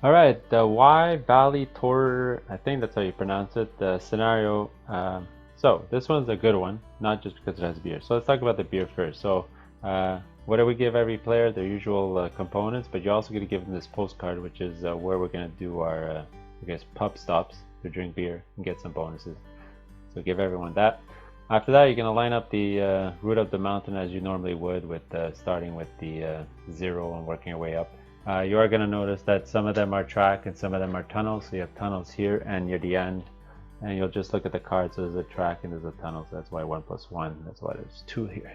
Alright, the Y Valley Tour, I think that's how you pronounce it, the scenario. So this one's a good one, not just because it has beer. So let's talk about the beer first. So what do we give every player? Their usual components, but you're also going to give them this postcard, which is where we're going to do our, I guess, pub stops to drink beer and get some bonuses. So give everyone that. After that, you're going to line up the route up the mountain as you normally would, with starting with the 0 and working your way up. You are going to notice that some of them are track and some of them are tunnels. So you have tunnels here and near the end, and you'll just look at the card. So there's a track and there's a tunnel. So that's why 1 + 1. That's why there's 2 here.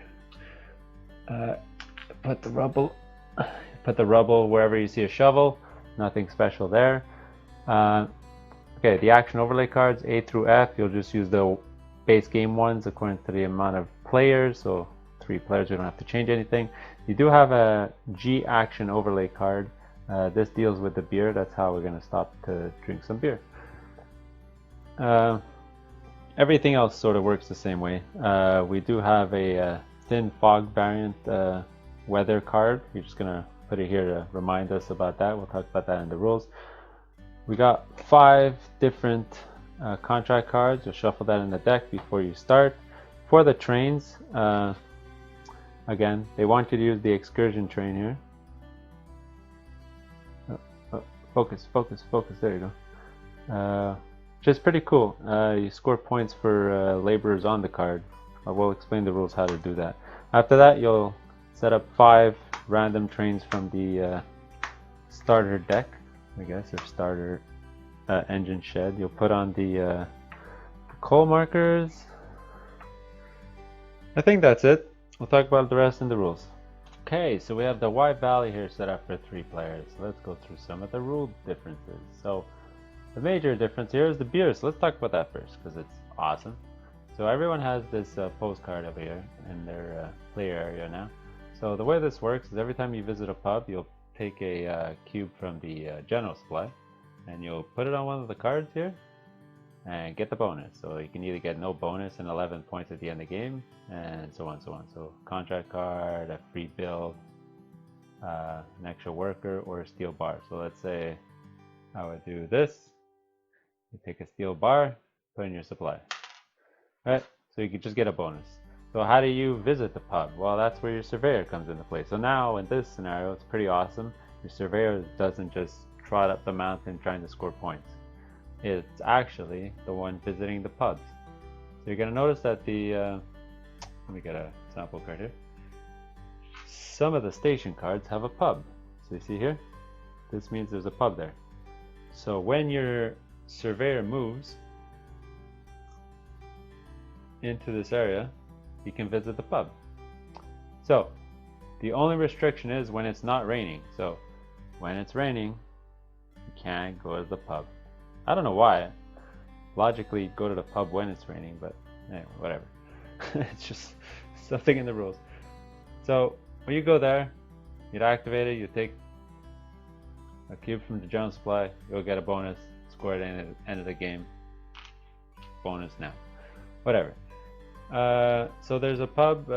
Put the rubble wherever you see a shovel. Nothing special there. Okay, the action overlay cards A through F. You'll just use the base game ones according to the amount of players. So 3 players, we don't have to change anything. You do have a G action overlay card. This deals with the beer. That's how we're going to stop to drink some beer. Everything else sort of works the same way. We do have a thin fog variant weather card. We're just going to put it here to remind us about that. We'll talk about that in the rules. We got 5 different contract cards. You'll shuffle that in the deck before you start. For the trains, again, they want you to use the excursion train here. Focus, focus, focus. There you go. Which is pretty cool. You score points for laborers on the card. We'll explain the rules how to do that. After that, you'll set up 5 random trains from the starter deck, I guess, or starter engine shed. You'll put on the coal markers. I think that's it. We'll talk about the rest in the rules. Okay, so we have the Y Valley here set up for 3 players. So let's go through some of the rule differences. So the major difference here is the beer. So let's talk about that first because it's awesome. So everyone has this postcard over here in their player area now. So the way this works is every time you visit a pub, you'll take a cube from the general supply and you'll put it on one of the cards here and get the bonus. So you can either get no bonus and 11 points at the end of the game, and so on, so on. So contract card, a free build, an extra worker, or a steel bar. So let's say I would do this. You take a steel bar, put in your supply. Right? So you can just get a bonus. So how do you visit the pub? Well, that's where your surveyor comes into play. So now in this scenario, it's pretty awesome. Your surveyor doesn't just trot up the mountain trying to score points. It's actually the one visiting the pubs. So you're going to notice that the, let me get a sample card here. Some of the station cards have a pub. So you see here, this means there's a pub there. So when your surveyor moves into this area, you can visit the pub. So the only restriction is when it's not raining. So when it's raining, you can't go to the pub. I don't know why. Logically, go to the pub when it's raining, but anyway, whatever. It's just something in the rules. So when you go there, you'd activate it, you take a cube from the general supply, you'll get a bonus, score at the end of the game. Bonus now. Whatever. So there's a pub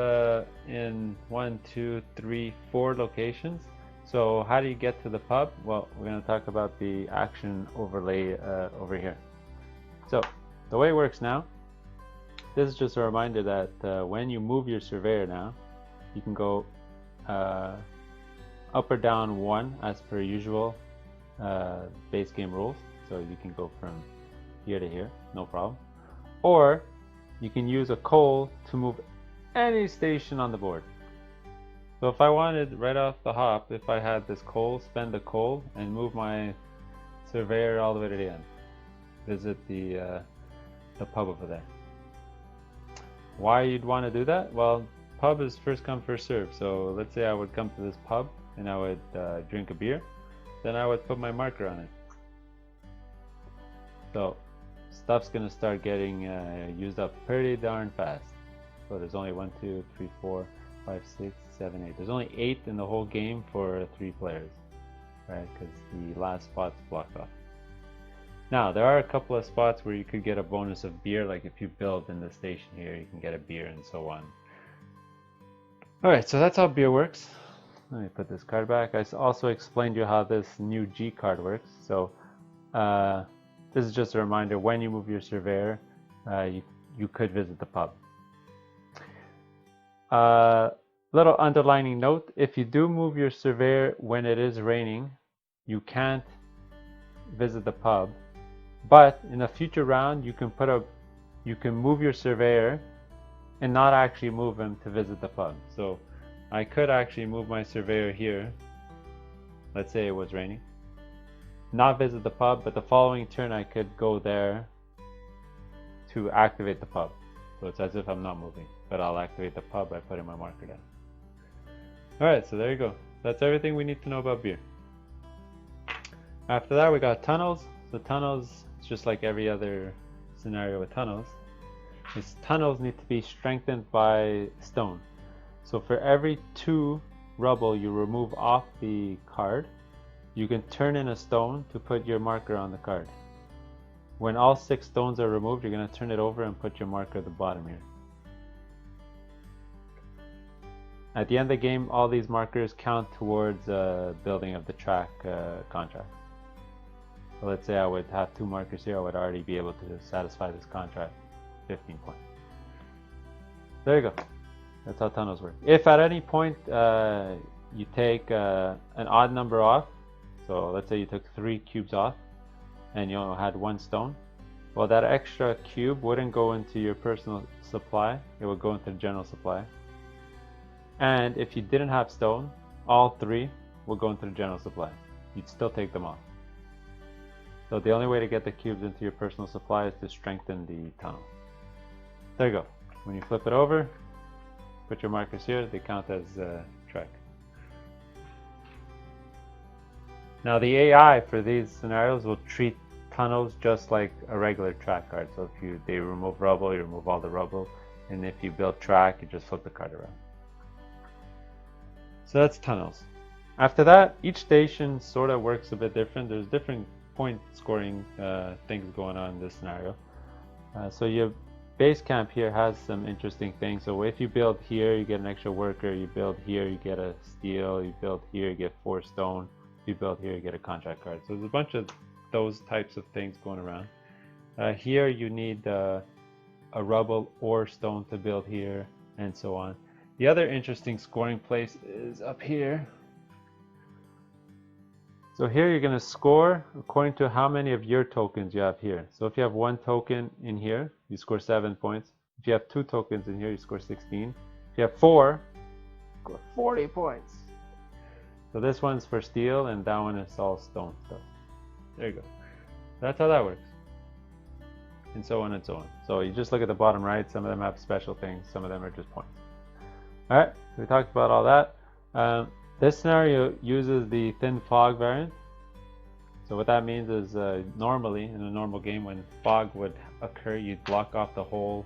in 1, 2, 3, 4 locations. So how do you get to the pub? Well, we're going to talk about the action overlay over here. So the way it works now, this is just a reminder that when you move your surveyor now, you can go up or down 1 as per usual base game rules. So you can go from here to here, no problem. Or you can use a coal to move any station on the board. So if I wanted right off the hop, if I had this coal, spend the coal and move my surveyor all the way to the end. Visit the pub over there. Why you'd want to do that? Well, pub is first come first serve. So let's say I would come to this pub and I would drink a beer, then I would put my marker on it. So stuff's gonna start getting used up pretty darn fast. So there's only 1, 2, 3, 4, 5, 6, 7, 8. There's only 8 in the whole game for 3 players, right? Because the last spot's blocked off. Now there are a couple of spots where you could get a bonus of beer, like if you build in the station here, you can get a beer and so on. All right, so that's how beer works. let me put this card back. I also explained you how this new G card works. So this is just a reminder, when you move your surveyor, you could visit the pub. Little underlining note, if you do move your surveyor when it is raining, you can't visit the pub, but in a future round you can move your surveyor and not actually move him to visit the pub. So I could actually move my surveyor here, let's say it was raining, not visit the pub, but the following turn I could go there to activate the pub. So it's as if I'm not moving, but I'll activate the pub by putting my marker down. Alright, so there you go. That's everything we need to know about beer. After that we got tunnels. So tunnels, it's just like every other scenario with tunnels. These tunnels need to be strengthened by stone. So for every 2 rubble you remove off the card, you can turn in a stone to put your marker on the card. When all 6 stones are removed, you're going to turn it over and put your marker at the bottom here. At the end of the game, all these markers count towards building of the track contract. So let's say I would have 2 markers here, I would already be able to satisfy this contract, 15 points. There you go. That's how tunnels work. If at any point you take an odd number off, so let's say you took 3 cubes off and you only had 1 stone, well, that extra cube wouldn't go into your personal supply, it would go into the general supply. And if you didn't have stone, all 3 will go into the general supply. You'd still take them off. So the only way to get the cubes into your personal supply is to strengthen the tunnel. There you go. When you flip it over, put your markers here, they count as track. Now the AI for these scenarios will treat tunnels just like a regular track card. So if they remove rubble, you remove all the rubble. And if you build track, you just flip the card around. So that's tunnels. After that, each station sort of works a bit different. There's different point scoring things going on in this scenario. So your base camp here has some interesting things. So if you build here, you get an extra worker. You build here, you get a steel. You build here, you get 4 stone. If you build here, you get a contract card. So there's a bunch of those types of things going around. Here you need a rubble or stone to build here, and so on. The other interesting scoring place is up here. So here you're going to score according to how many of your tokens you have here. So if you have 1 token in here, you score 7 points. If you have 2 tokens in here, you score 16. If you have 4, you score 40 points. So this one's for steel and that one is all stone stuff. There you go. That's how that works. And so on and so on. So you just look at the bottom right, some of them have special things, some of them are just points. Alright, so we talked about all that. This scenario uses the thin fog variant. So what that means is normally in a normal game when fog would occur, you'd block off the whole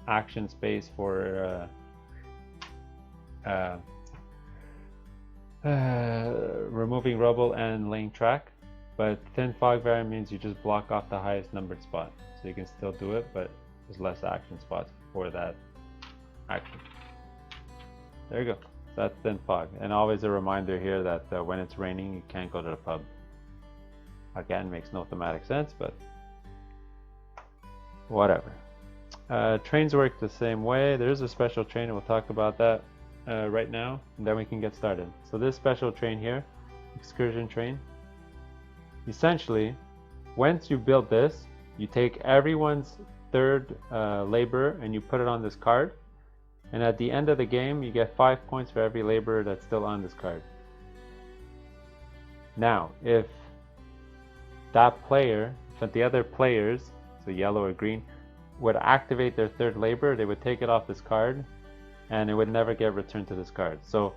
action space for removing rubble and laying track. But thin fog variant means you just block off the highest numbered spot. So you can still do it, but there's less action spots for that action. There you go. That's thin fog. And always a reminder here that when it's raining, you can't go to the pub. Again, makes no thematic sense, but whatever. Trains work the same way. There is a special train, and we'll talk about that right now, and then we can get started. So this special train here, excursion train, essentially, once you build this, you take everyone's 3rd laborer and you put it on this card. And at the end of the game, you get 5 points for every laborer that's still on this card. Now, if that player, if the other players, so yellow or green, would activate their 3rd laborer, they would take it off this card, and it would never get returned to this card. So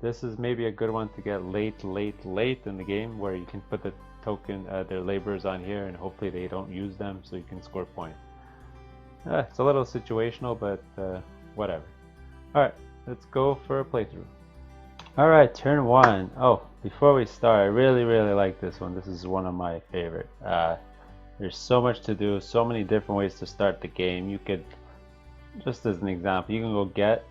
this is maybe a good one to get late in the game, where you can put the token, their laborers on here, and hopefully they don't use them, so you can score points. It's a little situational, but whatever. Alright, let's go for a playthrough. Alright, turn 1. Oh, before we start, I really like this one. This is one of my favorite. There's so much to do, so many different ways to start the game. You could, just as an example, you can go get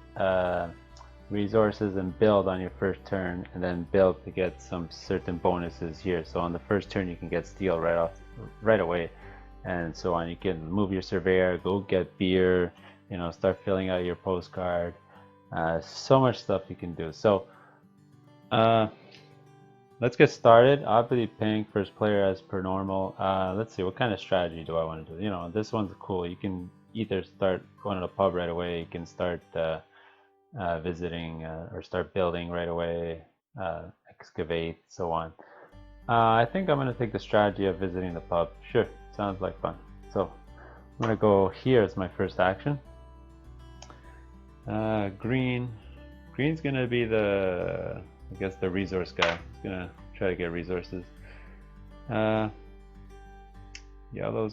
resources and build on your first turn, and then build to get some certain bonuses here. So on the first turn you can get steel right away, and so on. You can move your surveyor, go get beer, you know, start filling out your postcard. So much stuff you can do. So let's get started. I'll be paying first player as per normal. Let's see, what kind of strategy do I want to do? You know, this one's cool. You can either start going to the pub right away, you can start visiting or start building right away, excavate, so on. I think I'm going to take the strategy of visiting the pub. Sure, sounds like fun. So I'm going to go here as my first action. Green's going to be the, I guess, the resource guy. He's going to try to get resources. Yellow's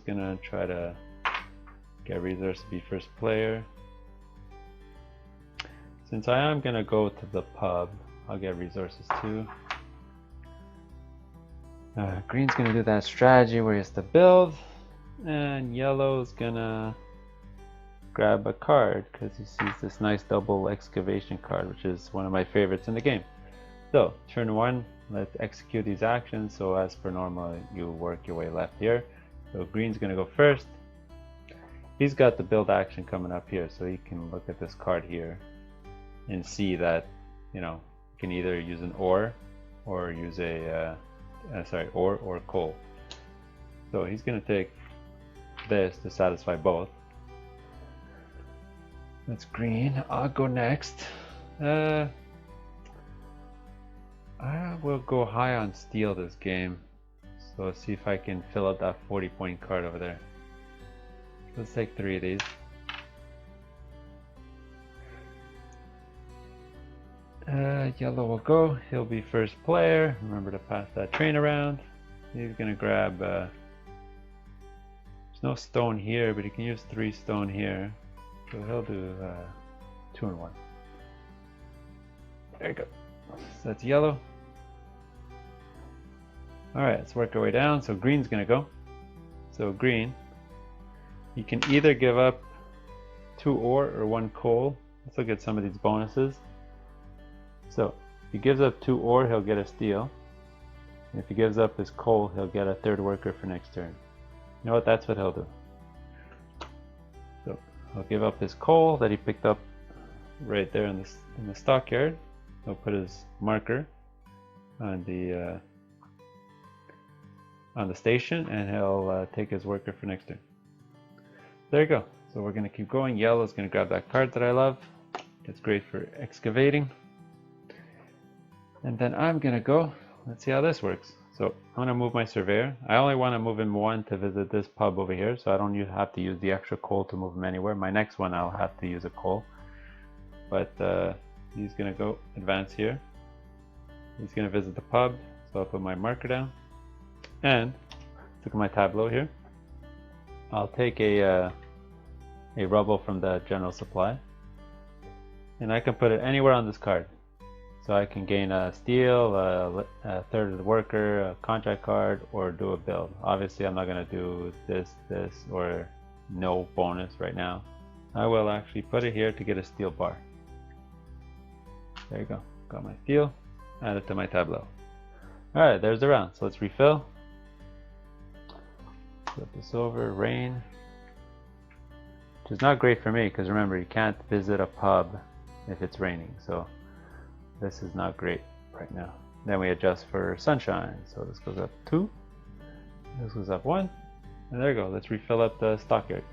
going to try to get resources to be first player. Since I am going to go to the pub, I'll get resources too. Green's going to do that strategy where he has to build, and Yellow's going to grab a card because he sees this nice double excavation card, which is one of my favorites in the game. So turn 1, let's execute these actions. So as per normal, you work your way left here. So Green's going to go first. He's got the build action coming up here, so he can look at this card here and see that, you know, you can either use an ore or use a ore or coal. So he's going to take this to satisfy both. That's Green. I'll go next. I will go high on steel this game, so let's see if I can fill out that 40-point card over there. Let's take 3 of these. Yellow will go. He'll be first player. Remember to pass that train around. He's gonna grab. There's no stone here, but he can use 3 stone here. So he'll do 2 and 1. There you go. So that's Yellow. All right, let's work our way down. So Green's gonna go. So Green, you can either give up 2 ore or 1 coal. Let's look at some of these bonuses. So if he gives up 2 ore, he'll get a steel. And if he gives up his coal, he'll get a 3rd worker for next turn. You know what? That's what he'll do. So he'll give up his coal that he picked up right there in the stockyard. He'll put his marker on the station, and he'll take his worker for next turn. There you go. So we're going to keep going. Yellow's going to grab that card that I love. It's great for excavating. And then I'm going to go. Let's see how this works. So I'm going to move my surveyor. I only want to move him 1 to visit this pub over here, so I don't have to use the extra coal to move him anywhere. My next one I'll have to use a coal. But he's going to go advance here. He's going to visit the pub, so I'll put my marker down. And look at my tableau here. I'll take a rubble from the general supply, and I can put it anywhere on this card. So I can gain a steel, a 3rd of the worker, a contract card, or do a build. Obviously I'm not going to do this, or no bonus right now. I will actually put it here to get a steel bar. There you go. Got my steel, add it to my tableau. Alright, there's the round. So let's refill. Flip this over, rain. Which is not great for me, because remember, you can't visit a pub if it's raining. So this is not great right now. Then we adjust for sunshine. So this goes up 2. This goes up 1. And there you go. Let's refill up the stockyard.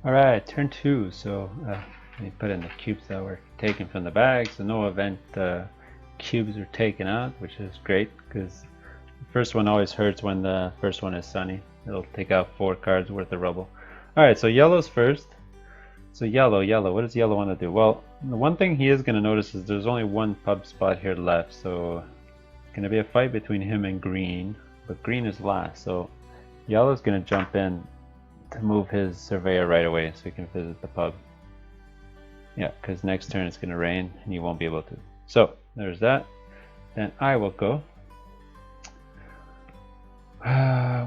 Alright, turn 2. So let me put in the cubes that were taken from the bag. So no event cubes are taken out, which is great, because the first one always hurts when the first one is sunny. It'll take out 4 cards worth of rubble. Alright, so yellow's first. So yellow, what does yellow want to do? Well, the one thing he is going to notice is there's only 1 pub spot here left, so it's going to be a fight between him and green, but green is last, so yellow's going to jump in to move his surveyor right away so he can visit the pub. Yeah, because next turn it's going to rain and he won't be able to. So there's that. Then I will go.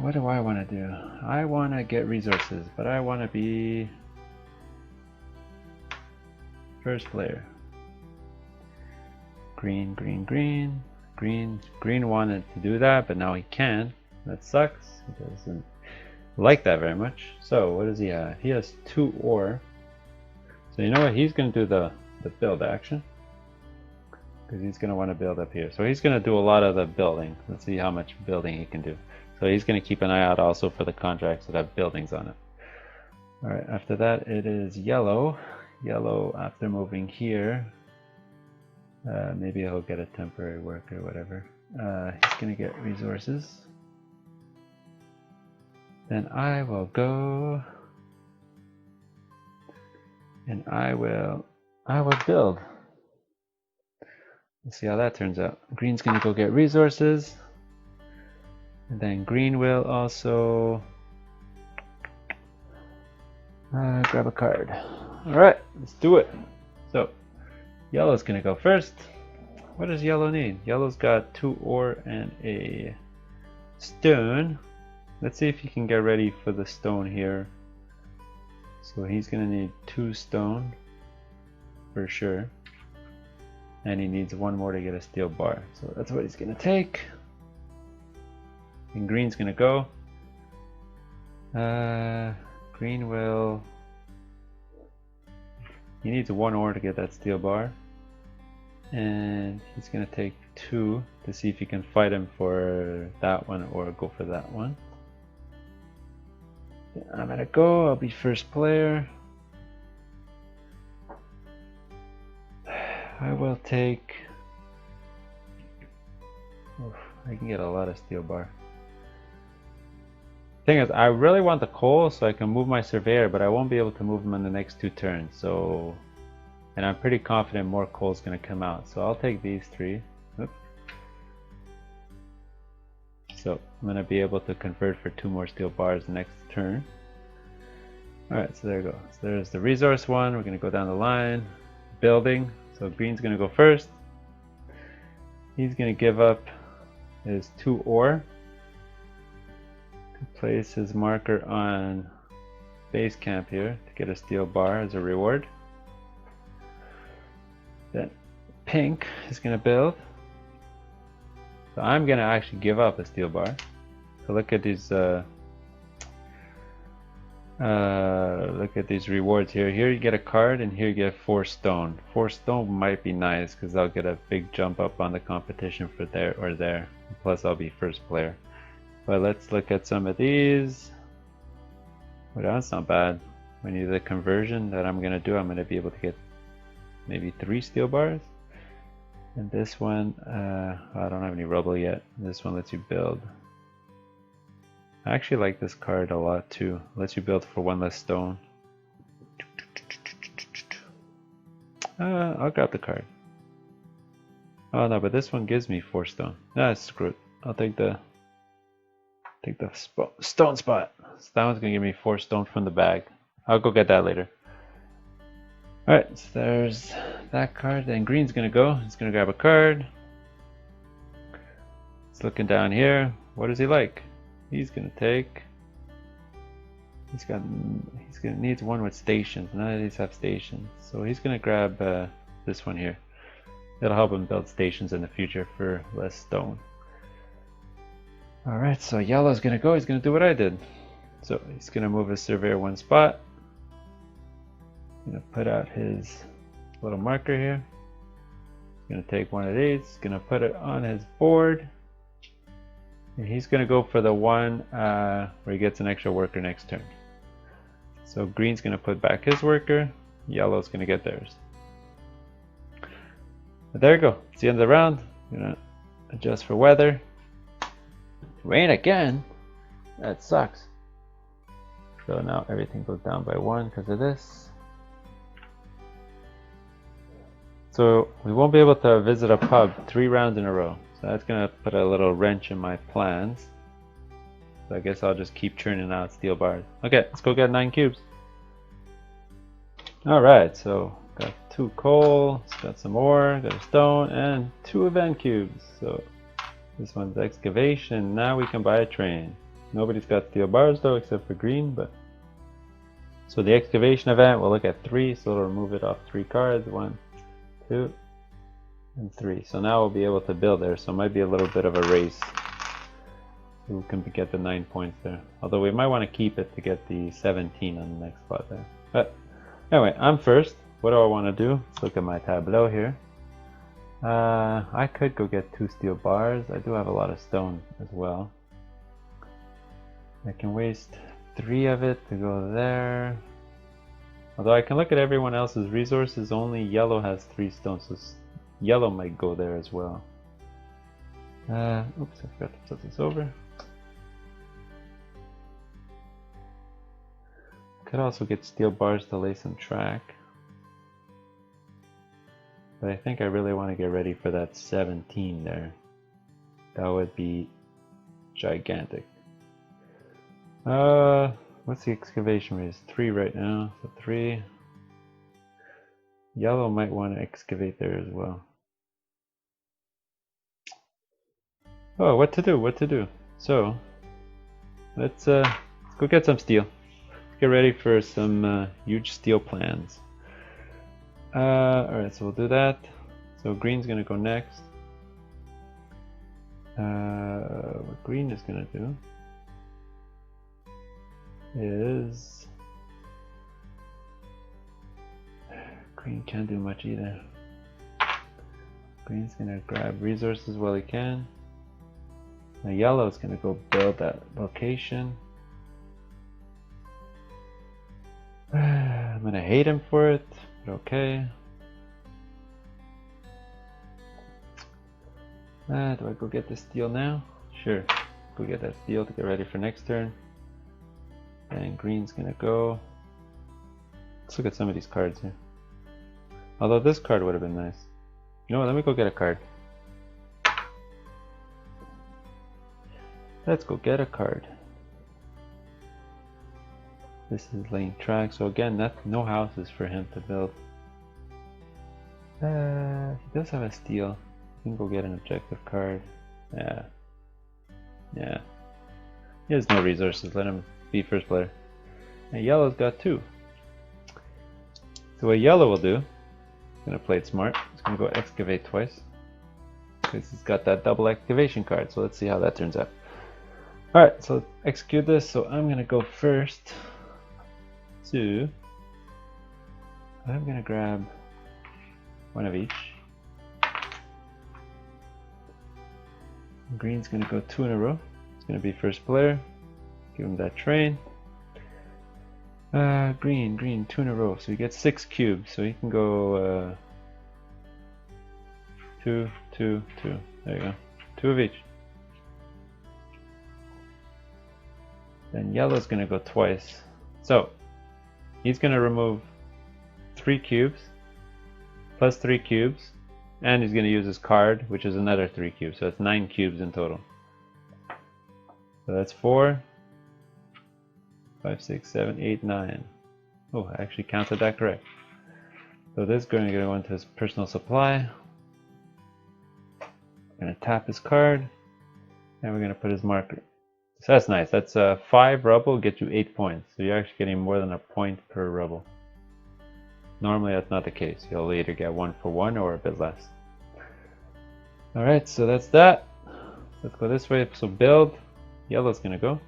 What do I want to do? I want to get resources, but I want to be first player. Green, green, green, green. Green wanted to do that, but now he can't. That sucks. He doesn't like that very much. So what does he have? He has 2 ore. So you know what? He's going to do the build action. Because he's going to want to build up here. So he's going to do a lot of the building. Let's see how much building he can do. So he's going to keep an eye out also for the contracts that have buildings on it. Alright, after that it is yellow. Yellow, after moving here, maybe he'll get a temporary work or whatever. He's going to get resources. Then I will go and I will build. Let's see how that turns out. Green's going to go get resources. And then green will also grab a card. Alright, let's do it. So, yellow's going to go first. What does yellow need? Yellow's got 2 ore and a stone. Let's see if he can get ready for the stone here. So he's going to need 2 stone for sure. And he needs 1 more to get a steel bar. So that's what he's going to take. And green's going to go. Green will... He needs 1 ore to get that steel bar. And he's going to take 2 to see if he can fight him for that one or go for that one. I'm going to go. I'll be first player. I will take... Oof, I can get a lot of steel bar. Thing is, I really want the coal so I can move my surveyor, but I won't be able to move him in the next 2 turns. So, and I'm pretty confident more coal is going to come out. So I'll take these 3. Oops. So I'm going to be able to convert for 2 more steel bars the next turn. Alright, so there we go. So there's the resource one. We're going to go down the line. Building. So green's going to go first. He's going to give up his 2 ore. Place his marker on base camp here to get a steel bar as a reward. Then pink is going to build. So I'm going to actually give up a steel bar. So look at these rewards here. Here you get a card and here you get 4 stone. 4 stone might be nice because I'll get a big jump up on the competition for there or there. Plus I'll be first player. But let's look at some of these. Well, that's not bad. When you do the conversion that I'm going to do, I'm going to be able to get maybe 3 steel bars. And this one, I don't have any rubble yet. This one lets you build. I actually like this card a lot too. Lets you build for 1 less stone. I'll grab the card. Oh no, but this one gives me 4 stone. Nah, screw it. I'll take the stone spot. So that one's gonna give me 4 stone from the bag. I'll go get that later. Alright, so there's that card. Then green's gonna go. He's gonna grab a card. He's looking down here. What does he like? He's gonna take. He's gonna need 1 with stations. None of these have stations, so he's gonna grab this one here. It'll help him build stations in the future for less stone. Alright, so yellow's gonna go. He's gonna do what I did. So he's gonna move his surveyor 1 spot. Gonna put out his little marker here. He's gonna take 1 of these. He's gonna put it on his board. And he's gonna go for the one where he gets an extra worker next turn. So green's gonna put back his worker. Yellow's gonna get theirs. But there you go. It's the end of the round. I'm gonna adjust for weather. Rain again? That sucks. So now everything goes down by 1 because of this. So we won't be able to visit a pub 3 rounds in a row. So that's gonna put a little wrench in my plans. So I guess I'll just keep churning out steel bars. Okay, let's go get 9 cubes. Alright, so got 2 coal, got some ore, got a stone, and 2 event cubes. So this one's excavation. Now we can buy a train. Nobody's got steel bars though, except for green. But so the excavation event, we'll look at 3. So it'll remove it off 3 cards. 1, 2, and 3. So now we'll be able to build there, so it might be a little bit of a race. Who can get the 9 points there? Although we might want to keep it to get the 17 on the next spot there. But anyway, I'm first. What do I want to do? Let's look at my tableau here. I could go get 2 steel bars. I do have a lot of stone as well. I can waste 3 of it to go there. Although I can look at everyone else's resources, only yellow has 3 stones, so yellow might go there as well. Oops, I forgot to flip this over. Could also get steel bars to lay some track. But I think I really want to get ready for that 17 there. That would be gigantic. What's the excavation rate? It's 3 right now, so 3. Yellow might want to excavate there as well. Oh, what to do? What to do? So let's go get some steel. Let's get ready for some huge steel plans. Alright, so we'll do that. So green's gonna go next. What green is gonna do is green can't do much either. Green's gonna grab resources while he can. Now yellow's gonna go build that location. I'm gonna hate him for it, but okay. Do I go get the steel now? Sure. Go get that steel to get ready for next turn. And green's gonna go. Let's look at some of these cards here. Although this card would have been nice. You know what, let me go get a card. Let's go get a card. This is laying track, so again, no houses for him to build. He does have a steel. He can go get an objective card. Yeah. He has no resources, let him be first player. And yellow's got 2. So what yellow will do, he's gonna play it smart. He's gonna go excavate twice. Because he's got that double excavation card, so let's see how that turns out. Alright, so let's execute this. So I'm gonna go first to, I'm gonna grab 1 of each. Green's gonna go 2 in a row. It's gonna be first player. Give him that train. Green, 2 in a row. So he gets 6 cubes. So he can go 2, 2, 2. There you go. 2 of each. Then yellow's gonna go twice. So he's gonna remove 3 cubes plus 3 cubes, and he's gonna use his card, which is another 3 cubes. So it's 9 cubes in total. So that's 4, 5, 6, 7, 8, 9. Oh, I actually counted that correct. So this is going to go into his personal supply. We're going to tap his card, and we're going to put his marker. So that's nice. That's 5 rubble gets you 8 points. So you're actually getting more than a point per rubble. Normally that's not the case. You'll either get 1 for 1 or a bit less. Alright, so that's that. Let's go this way. So build. Yellow's gonna go.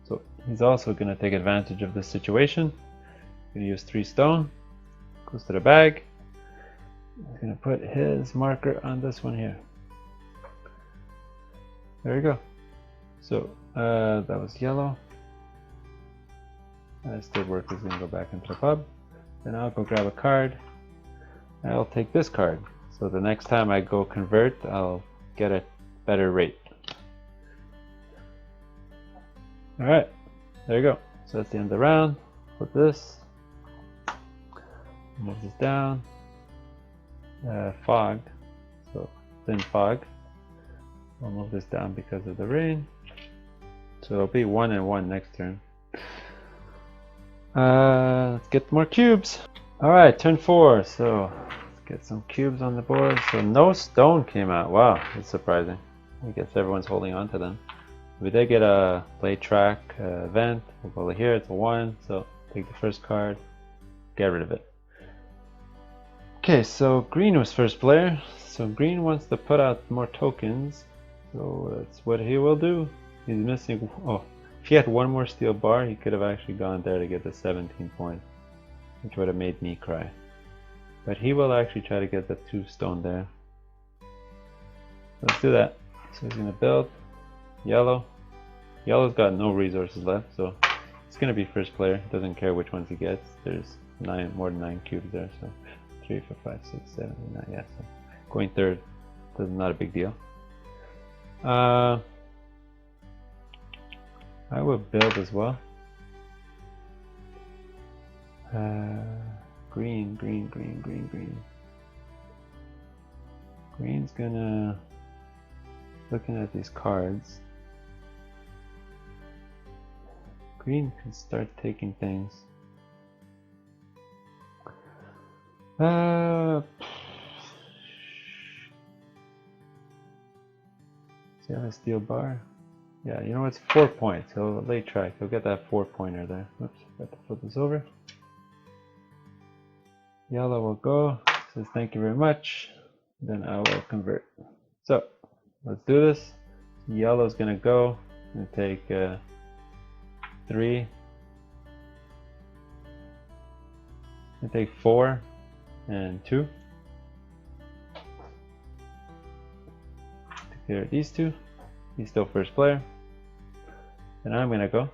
So he's also gonna take advantage of this situation. Gonna use 3 stone. Goes to the bag. He's gonna put his marker on this one here. There you go. So that was yellow. State worker is gonna go back into the pub. Then I'll go grab a card. I'll take this card. So the next time I go convert, I'll get a better rate. Alright, there you go. So that's the end of the round. Put this. Move this down. Fog. So thin fog. I'll move this down because of the rain. So it'll be 1 and 1 next turn. Let's get more cubes. Alright, turn 4. So let's get some cubes on the board. So no stone came out. Wow, that's surprising. I guess everyone's holding on to them. We did get a play track event. We'll go here, it's a 1. So take the first card, get rid of it. Okay, so green was first player. So green wants to put out more tokens. So that's what he will do. He's missing. Oh, if he had one more steel bar, he could have actually gone there to get the 17 points, which would have made me cry. But he will actually try to get the 2 stone there. Let's do that. So he's gonna build yellow. Yellow's got no resources left, so it's gonna be first player. Doesn't care which ones he gets. There's more than 9 cubes there, so 3, 4, 5, 6, 7, 8, 9. Yeah, so going third is not a big deal. I will build as well. Green. Green's gonna looking at these cards. Green can start taking things. Does he have a steel bar? Yeah, you know it's 4 points. He'll lay track. He'll get that 4-pointer there. Oops, got to flip this over. Yellow will go. Says thank you very much. Then I will convert. So let's do this. Yellow's gonna go and take 3. I take 4 and 2. Take care of these 2. He's still first player. And I'm gonna go.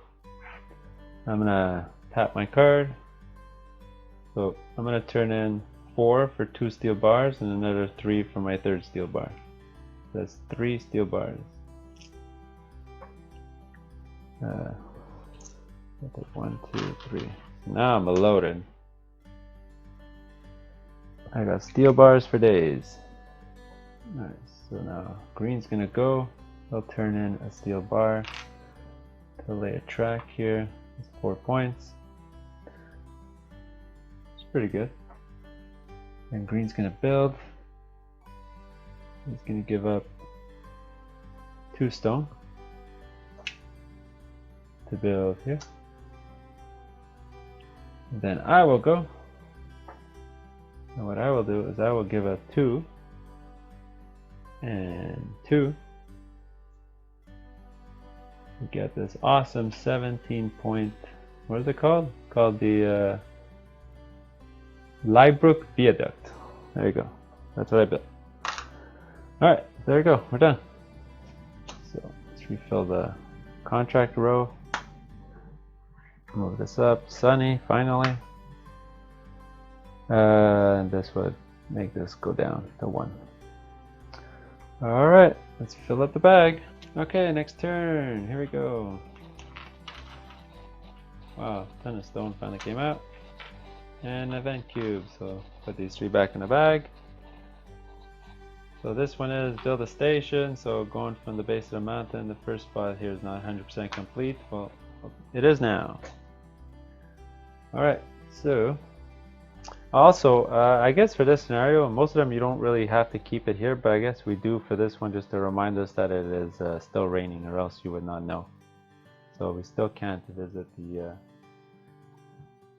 I'm gonna tap my card. So I'm gonna turn in 4 for 2 steel bars and another 3 for my 3rd steel bar. That's 3 steel bars. I take 1, 2, 3. Now I'm loaded. I got steel bars for days. Alright, so now green's gonna go. He'll turn in a steel bar to lay a track here. It's 4 points. It's pretty good. And green's gonna build. He's gonna give up 2 stone to build here. And then I will go. And what I will do is I will give up 2 and 2. We get this awesome 17-point, what is it called? Called the Liebrook Viaduct. There you go. That's what I built. Alright, there you go. We're done. So let's refill the contract row. Move this up. Sunny, finally. And this would make this go down to 1. Alright, let's fill up the bag. Okay, next turn. Here we go. Wow, ton of stone finally came out. And event cube. So put these 3 back in the bag. So this one is build a station. So going from the base of the mountain, the first spot here is not 100% complete. Well, it is now. Alright, so also, I guess for this scenario, most of them you don't really have to keep it here, but I guess we do for this one just to remind us that it is still raining, or else you would not know. So we still can't visit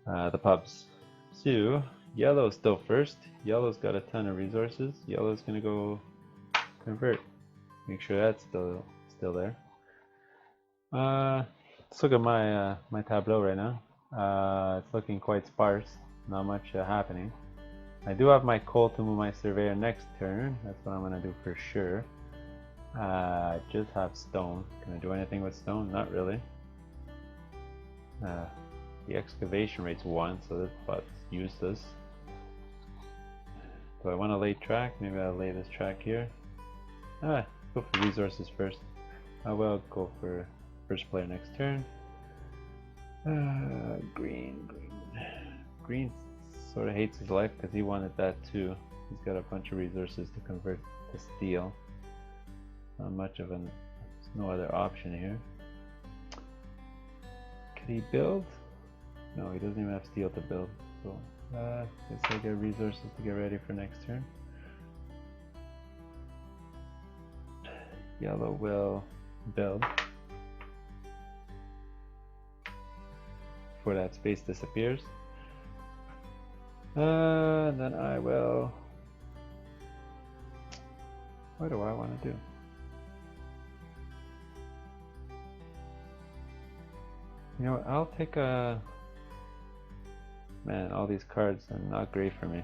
the pubs. So yellow is still first. Yellow's got a ton of resources. Yellow's gonna go convert. Make sure that's still there. Let's look at my my tableau right now. It's looking quite sparse. Not much happening. I do have my coal to move my surveyor next turn. That's what I'm gonna do for sure. I just have stone. Can I do anything with stone? Not really. The excavation rate's 1, so this spot's useless. Do I want to lay track? Maybe I'll lay this track here. Go for resources first. I will go for first player next turn. Green sort of hates his life because he wanted that too. He's got a bunch of resources to convert to steel. Not much of there's no other option here. Could he build? No, he doesn't even have steel to build. So guess I get resources to get ready for next turn. Yellow will build before that space disappears. Then I will... What do I want to do? You know what, I'll take a... Man, all these cards are not great for me.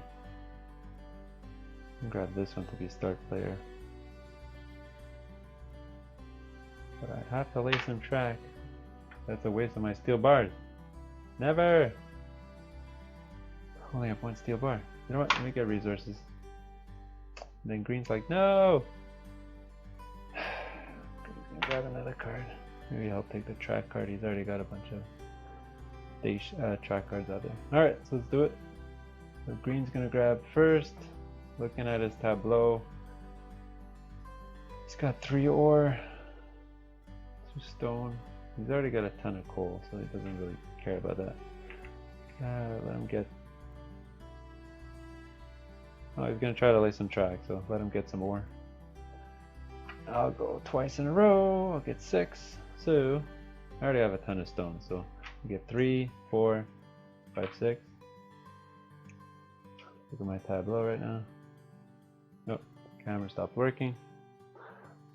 I'll grab this one to be start player. But I have to lay some track. That's a waste of my steel bars. Never! Only have one steel bar. You know what? Let me get resources. And then green's like, no! Green's gonna grab another card. Maybe I'll take the track card. He's already got a bunch of track cards out there. Alright, so let's do it. So green's gonna grab first. Looking at his tableau. He's got 3 ore, 2 stone. He's already got a ton of coal, so he doesn't really care about that. Let him get... Oh, he's gonna try to lay some track, so let him get some ore. I'll go twice in a row. I'll get 6. So I already have a ton of stone, so I get 3, 4, 5, 6. Look at my tableau right now. Nope, camera stopped working.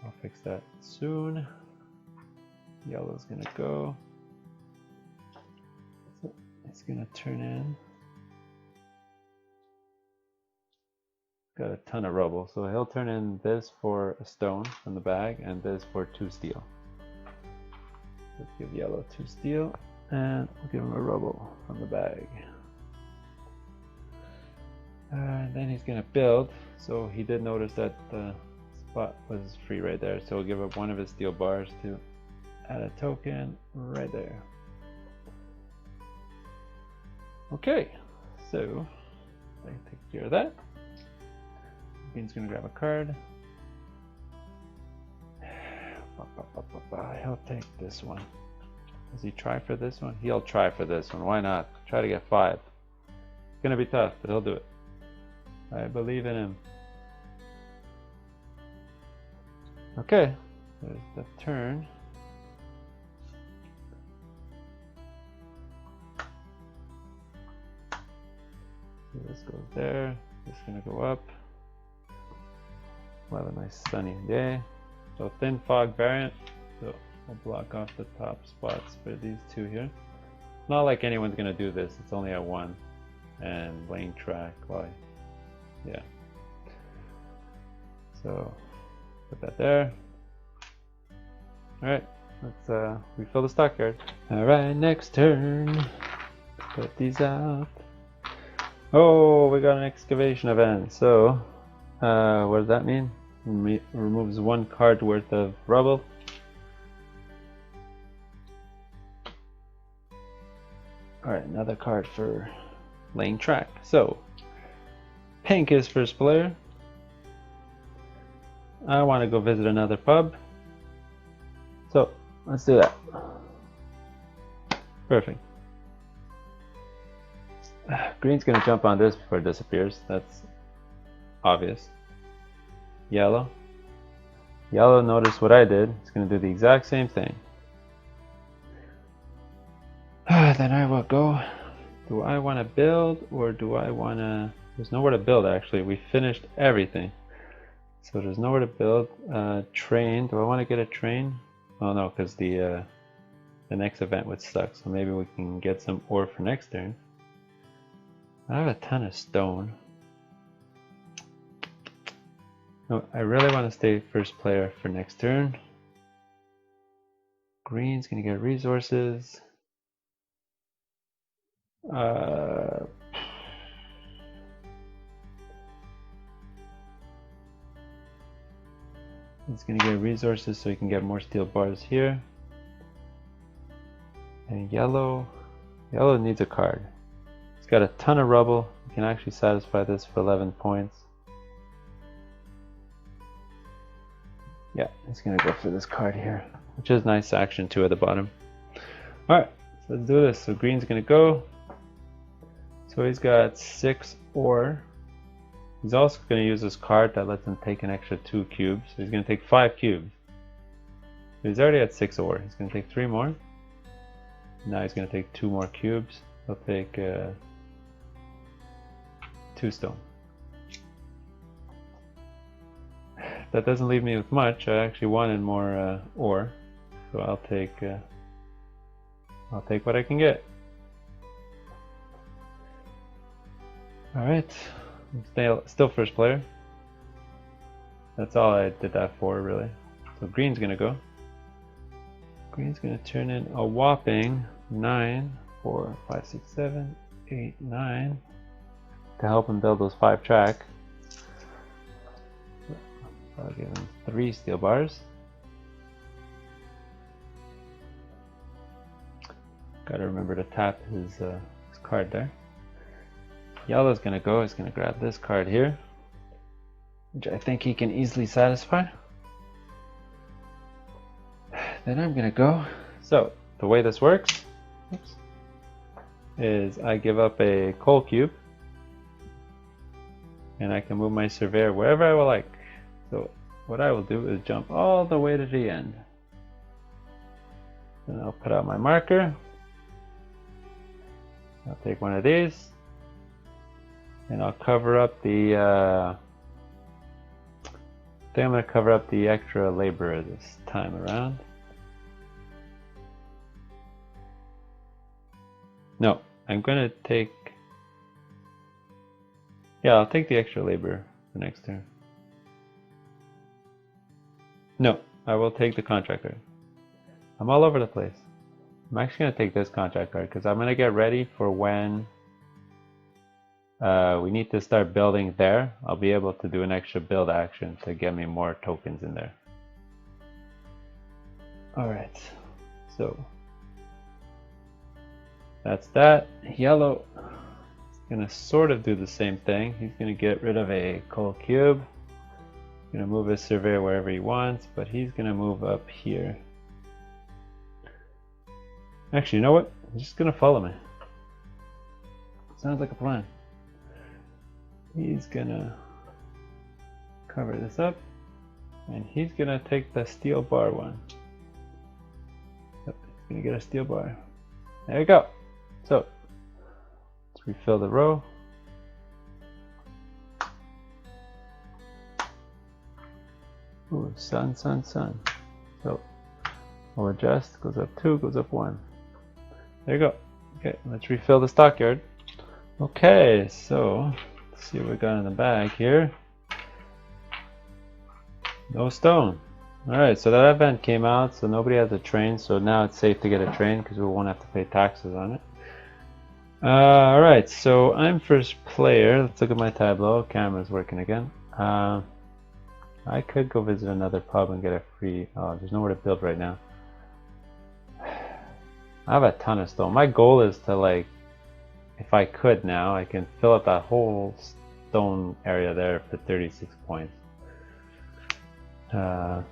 I'll fix that soon. Yellow's gonna go. So it's gonna turn in. Got a ton of rubble, so he'll turn in this for a stone from the bag and this for 2 steel. Let's give yellow 2 steel and we'll give him a rubble from the bag. And then he's gonna build. So he did notice that the spot was free right there, so we'll give up one of his steel bars to add a token right there. Okay, so I take care of that. Green's gonna grab a card. He'll take this one. Does he try for this one? He'll try for this one. Why not? Try to get 5. It's gonna be tough, but he'll do it. I believe in him. Okay, there's the turn. So this goes there. This is gonna go up. We'll have a nice sunny day. So thin fog variant. So I'll block off the top spots for these 2 here. Not like anyone's gonna do this. It's only at 1 and laying track. Why? Yeah. So put that there. All right. Let's refill the stockyard. All right. Next turn. Put these out. Oh, we got an excavation event. So, what does that mean? Removes 1 card worth of rubble. Alright, another card for laying track. So, pink is first player. I want to go visit another pub. So, let's do that. Perfect. Green's gonna jump on this before it disappears. That's obvious. Yellow. Yellow, notice what I did. It's gonna do the exact same thing. Then I will go. Do I want to build or do I want to... There's nowhere to build actually. We finished everything. So there's nowhere to build. Train. Do I want to get a train? Oh no, because the next event would suck. So maybe we can get some ore for next turn. I have a ton of stone. No, I really want to stay first player for next turn. Green's gonna get resources. He's gonna get resources so he can get more steel bars here. And yellow needs a card. He's got a ton of rubble. He can actually satisfy this for 11 points. Yeah, he's gonna go for this card here, which is nice action 2 at the bottom. Alright, so let's do this. So green's gonna go. So he's got 6 ore. He's also gonna use this card that lets him take an extra 2 cubes. So he's gonna take 5 cubes. So he's already at 6 ore. He's gonna take 3 more. Now he's gonna take 2 more cubes. He'll take 2 stone. That doesn't leave me with much. I actually wanted more ore, so I'll take what I can get. All right, still first player. That's all I did that for, really. So green's gonna go. Green's gonna turn in a whopping 9, 4, 5, 6, 7, 8, 9 to help him build those 5 track. I'll give him 3 steel bars. Gotta remember to tap his card there. Yellow's gonna go. He's gonna grab this card here, which I think he can easily satisfy. Then I'm gonna go. So the way this works is I give up a coal cube, and I can move my surveyor wherever I would like. So what I will do is jump all the way to the end. Then I'll put out my marker. I'll take one of these, and I'll cover up the I think I'm going to cover up the extra labor this time around. No, I'm going to take, yeah, I'll take the extra labor for next turn. No, I will take the contract card. I'm all over the place. I'm actually going to take this contract card because I'm going to get ready for when we need to start building there. I'll be able to do an extra build action to get me more tokens in there. Alright, so that's that. Yellow is going to sort of do the same thing. He's going to get rid of a coal cube. He's going to move his surveyor wherever he wants, but he's going to move up here. Actually, you know what? He's just going to follow me. Sounds like a plan. He's gonna cover this up, and he's gonna take the steel bar one. Yep, he's gonna get a steel bar. There we go. So let's refill the row. Ooh, sun. So I'll adjust. Goes up 2, goes up 1. There you go. Okay, let's refill the stockyard. Okay, so let's see what we got in the bag here. No stone. Alright, so that event came out, so nobody has a train, so now it's safe to get a train because we won't have to pay taxes on it. Alright, so I'm first player. Let's look at my tableau. Camera's working again. I could go visit another pub and get a free... Oh, there's nowhere to build right now. I have a ton of stone. My goal is to, like, if I could now, I can fill up that whole stone area there for 36 points. But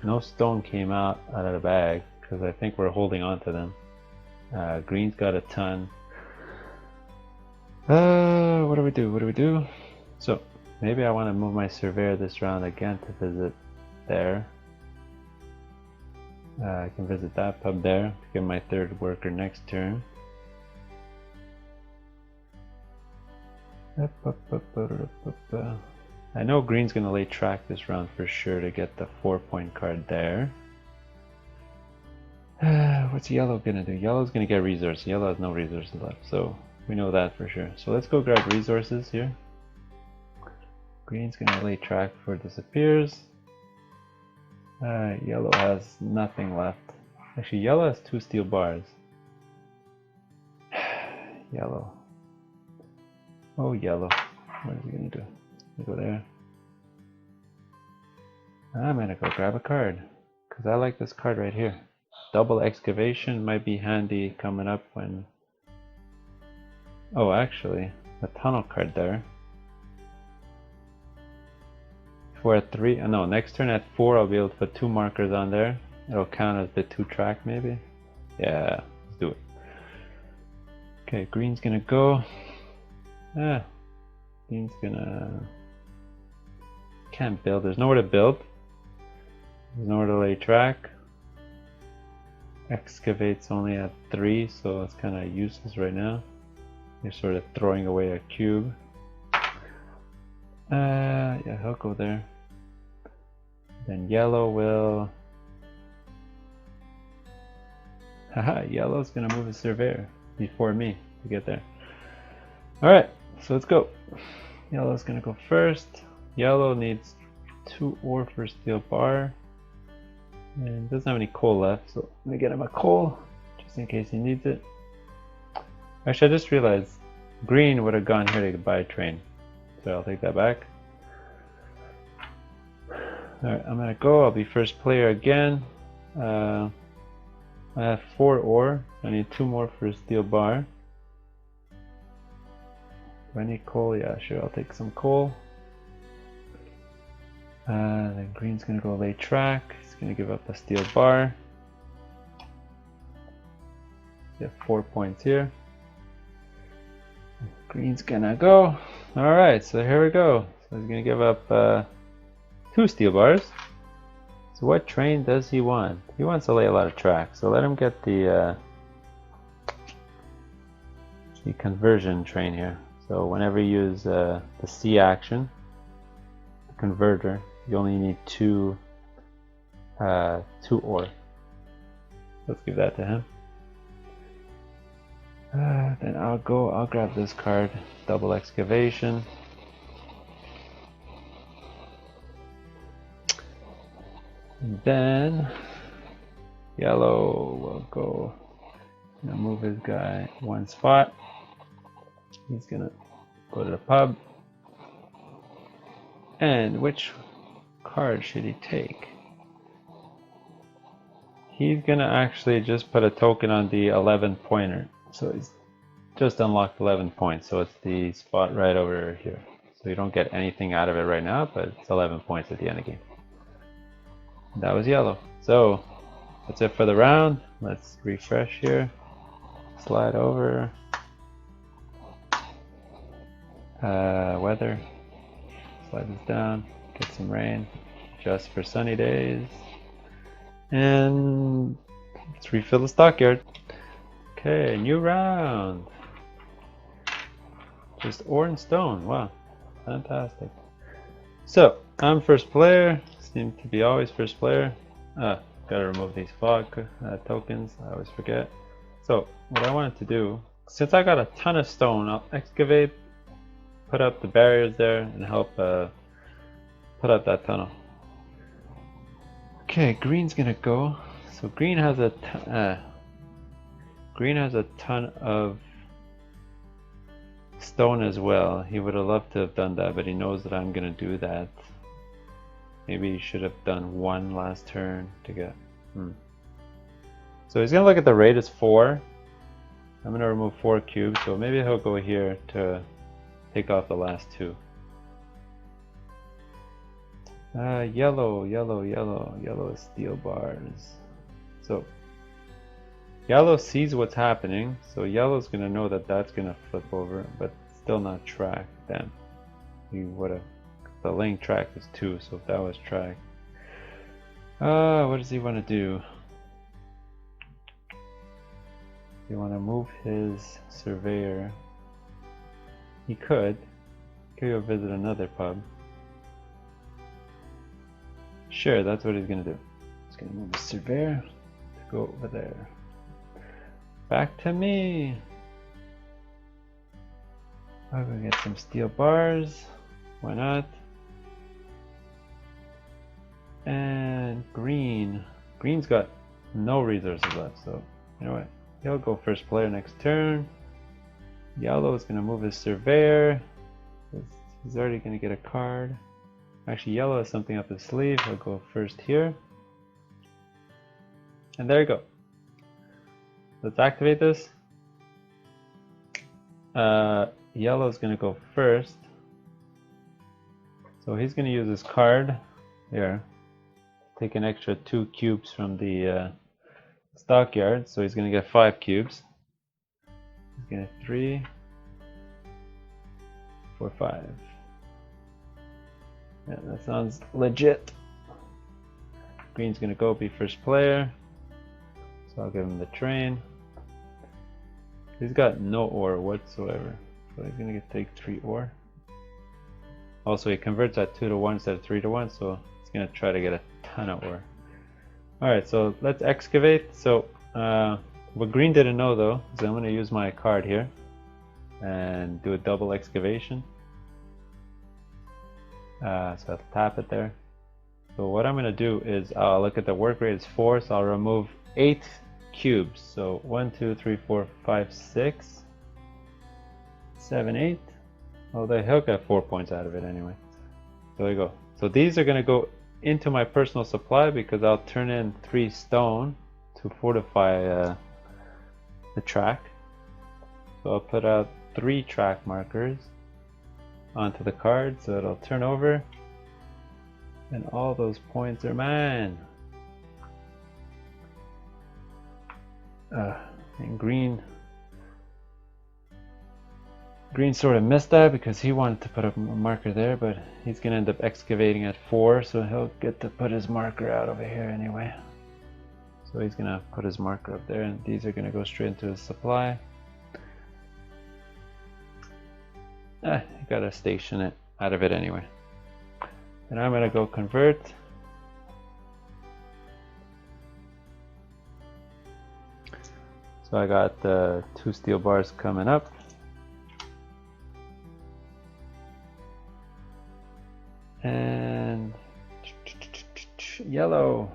no stone came out of the bag because I think we're holding on to them. Green's got a ton. What do we do? So maybe I want to move my surveyor this round again to visit there. I can visit that pub there to get my 3rd worker next turn. I know green's gonna lay track this round for sure to get the 4-point card there. What's yellow gonna do? Yellow's gonna get resources. Yellow has no resources left, so we know that for sure. So let's go grab resources here. Green's gonna lay track before it disappears. Yellow has nothing left. Actually, yellow has 2 steel bars. Yellow. Oh, yellow. What is he gonna do? Go there. I'm gonna go grab a card because I like this card right here. Double excavation might be handy coming up when... Oh, actually, a tunnel card there. If we're at 3, no, next turn at 4 I'll be able to put 2 markers on there. It'll count as the 2 track maybe. Yeah, let's do it. Okay, green's gonna go. Green's gonna... Can't build, there's nowhere to build. There's nowhere to lay track. Excavate's only at 3, so it's kind of useless right now. You're sort of throwing away a cube. Yeah, he'll go there. Then yellow will... Haha, yellow's gonna move his surveyor before me to get there. Alright, so let's go. Yellow's gonna go first. Yellow needs 2 ore for steel bar. And doesn't have any coal left, so let me get him a coal, just in case he needs it. Actually, I just realized green would have gone here to buy a train. So I'll take that back. Alright, I'm gonna go. I'll be first player again. I have 4 ore. I need 2 more for a steel bar. Do I need coal? Yeah, sure. I'll take some coal. Then green's gonna go lay track. He's gonna give up a steel bar. Get 4 points here. Green's gonna go. Alright, so here we go. So he's gonna give up 2 steel bars. So what train does he want? He wants to lay a lot of track. So let him get the conversion train here. So whenever you use the C action, the converter, you only need 2 ore. Let's give that to him. Then I'll grab this card, double excavation. And then yellow will go, move his guy 1 spot. He's gonna go to the pub. And which card should he take? He's gonna actually just put a token on the 11 pointer. So he's just unlocked 11 points, so it's the spot right over here. So you don't get anything out of it right now, but it's 11 points at the end of the game. That was yellow. So that's it for the round. Let's refresh here. Slide over. Weather. Slide this down. Get some rain. Just for sunny days. And let's refill the stockyard. Okay, new round. Just ore and stone. Wow, fantastic. So I'm first player. Seem to be always first player. Gotta remove these fog tokens. I always forget. So what I wanted to do, since I got a ton of stone, I'll excavate, put up the barriers there, and help put up that tunnel. Okay, green's gonna go. So green has a ton of stone as well. He would have loved to have done that, but he knows that I'm gonna do that. Maybe he should have done 1 last turn to get. So he's gonna look at the rate as 4. I'm gonna remove 4 cubes, so maybe he'll go here to take off the last 2. Yellow steel bars. So yellow sees what's happening, so yellow's gonna know that that's gonna flip over, but still not track. Then he would have. The link track is 2, so if that was track. What does he want to do? You want to move his surveyor? He could go visit another pub. Sure, that's what he's gonna do. He's gonna move his surveyor to go over there. Back to me. I'm gonna get some steel bars. Why not? And green's got no resources left, so you know what, he'll go first player next turn. Yellow is going to move his surveyor. He's already going to get a card. Actually, yellow has something up his sleeve. He'll go first here, and there you go. Let's activate this. Yellow is going to go first, so he's going to use his card here. Take an extra 2 cubes from the stockyard, so he's going to get 5 cubes. He's going to 3, 4, 5. Yeah, that sounds legit. Green's going to go be first player, so I'll give him the train. He's got no ore whatsoever. So he's gonna take 3 ore. Also, he converts at 2 to 1 instead of 3 to 1, so he's gonna try to get a ton of ore. Alright, so let's excavate. So what green didn't know though is I'm gonna use my card here and do a double excavation. So I'll tap it there. So what I'm gonna do is I'll look at the work rate is 4, so I'll remove 8 cubes. So 1, 2, 3, 4, 5, 6, 7, 8. Well, he'll get 4 points out of it anyway. So there you go. So these are gonna go into my personal supply because I'll turn in 3 stone to fortify the track. So I'll put out 3 track markers onto the card so it'll turn over, and all those points are mine. And green sort of missed that because he wanted to put a marker there, but he's gonna end up excavating at 4, so he'll get to put his marker out over here anyway. So he's gonna put his marker up there, and these are gonna go straight into his supply. You gotta station it out of it anyway. And I'm gonna go convert. So I got 2 steel bars coming up. And yellow.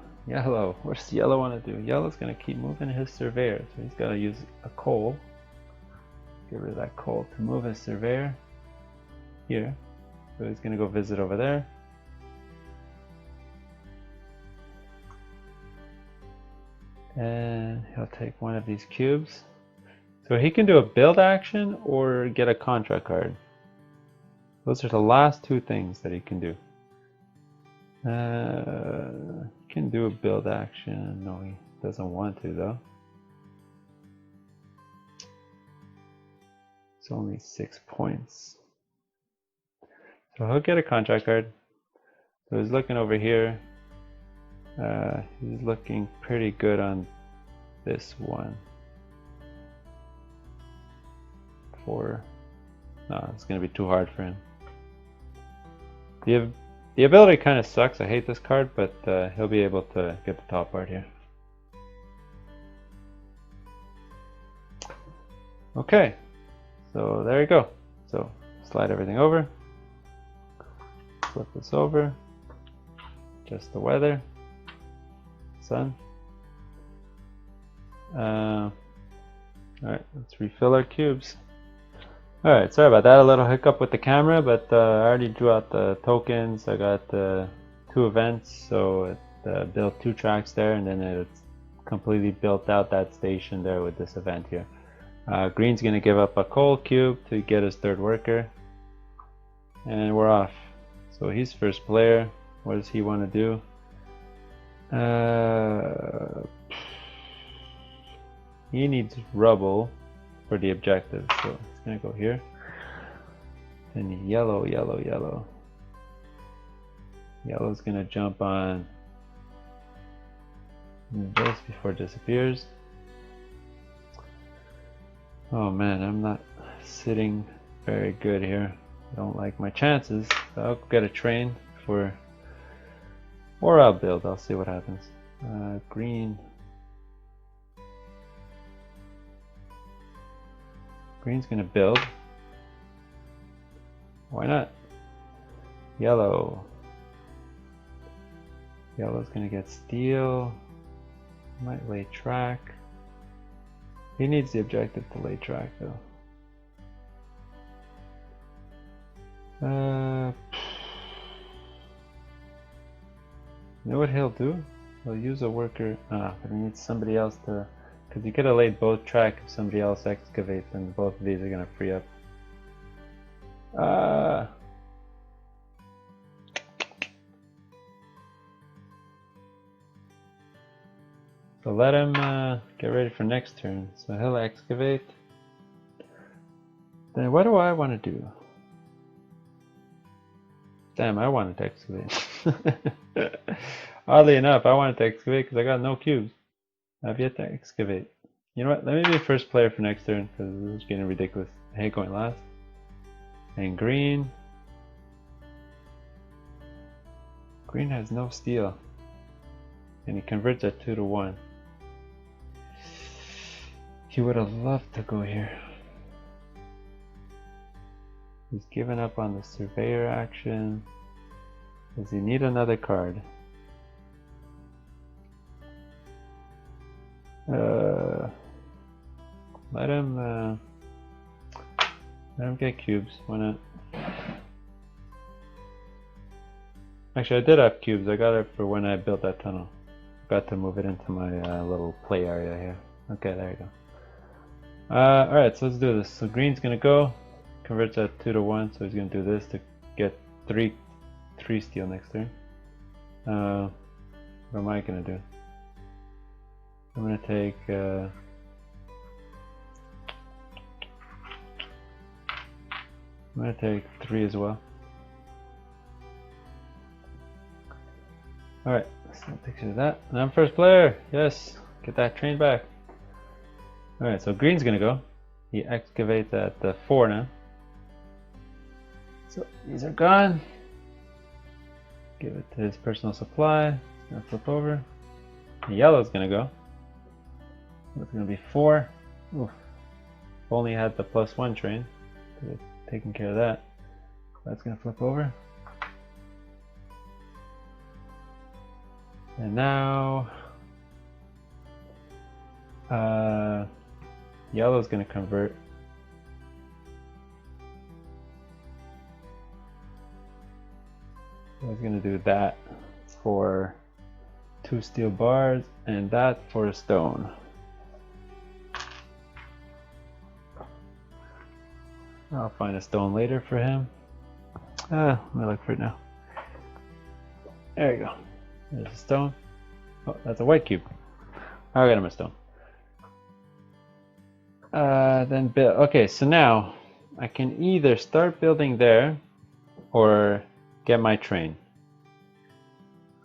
What does yellow want to do? Yellow's gonna keep moving his surveyor, so he's gotta use a coal. Get rid of that coal to move his surveyor here. So he's gonna go visit over there. And he'll take one of these cubes. So he can do a build action or get a contract card. Those are the last 2 things that he can do. He can do a build action. No, he doesn't want to though. It's only 6 points. So he'll get a contract card. So he's looking over here. He's looking pretty good on this one. 4. No, it's gonna be too hard for him. The ability kind of sucks. I hate this card, but he'll be able to get the top part here. Okay, so there you go. So slide everything over. Flip this over. Just the weather. Sun. Alright, let's refill our cubes. Alright, sorry about that, a little hiccup with the camera, but I already drew out the tokens. I got 2 events, so it built 2 tracks there, and then it's completely built out that station there with this event here. Green's gonna give up a coal cube to get his 3rd worker, and we're off. So he's first player. What does he want to do? He needs rubble for the objective, so it's gonna go here. Then yellow. Yellow's gonna jump on this before it disappears. Oh man, I'm not sitting very good here. I don't like my chances. So I'll get a train for, or I'll build. I'll see what happens. Green's gonna build. Why not? Yellow's gonna get steel. Might lay track. He needs the objective to lay track though. You know what he'll do? He'll use a worker. But he needs somebody else to, because you could have laid both track if somebody else excavates, and both of these are gonna free up. So let him get ready for next turn. So he'll excavate. Then what do I want to do? Damn, I wanted to excavate. Oddly enough, I wanted to excavate because I got no cubes. I've yet to excavate. You know what? Let me be first player for next turn because this is getting ridiculous. I hate going last. And green. Green has no steel. And he converts at 2 to 1. He would have loved to go here. He's given up on the surveyor action. Does he need another card? Let him get cubes. Why not? Actually, I did have cubes. I got it for when I built that tunnel. Got to move it into my little play area here. Okay, there you go. Alright, so let's do this. So green's gonna go. Converts at 2 to 1, so he's gonna do this to get 3 steel next turn. What am I gonna do? I'm gonna take I'm gonna take 3 as well. Alright, so I'll take care of that. And I'm first player! Yes! Get that train back. Alright, so green's gonna go. He excavates at the 4 now. So these are gone. Give it to his personal supply. It's gonna flip over. The yellow's gonna go. It's gonna be 4. Oof. If only had the +1 train. Could have taken care of that. That's gonna flip over. And now yellow's gonna convert. I was gonna do that for 2 steel bars and that for a stone. I'll find a stone later for him. Let me look for it now. There you go. There's a stone. Oh, that's a white cube. I got him a stone. Then build. Okay, so now I can either start building there or get my train.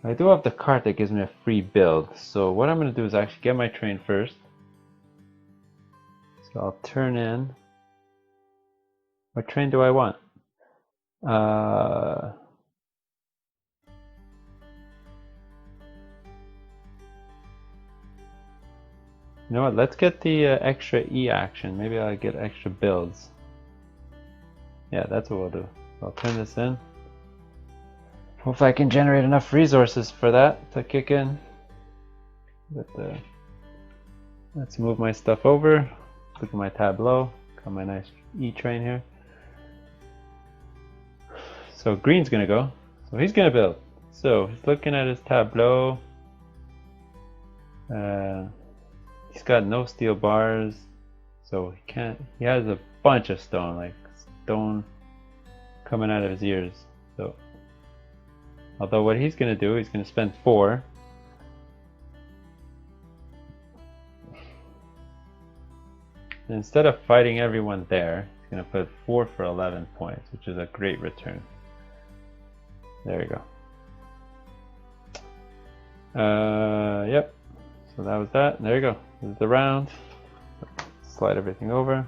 I do have the cart that gives me a free build, so what I'm going to do is actually get my train first. So I'll turn in. What train do I want? You know what, let's get the extra E action. Maybe I'll get extra builds. Yeah, that's what we'll do. I'll turn this in. Hopefully I can generate enough resources for that to kick in. But, let's move my stuff over. Look at my tableau. Got my nice E train here. So green's gonna go. So he's gonna build. So he's looking at his tableau. He's got no steel bars, so he can't. He has a bunch of stone, like stone coming out of his ears. So, although what he's gonna do, he's gonna spend 4. And instead of fighting everyone there, he's gonna put 4 for 11 points, which is a great return. There you go. Yep. So that was that. There you go. This is the round. Slide everything over.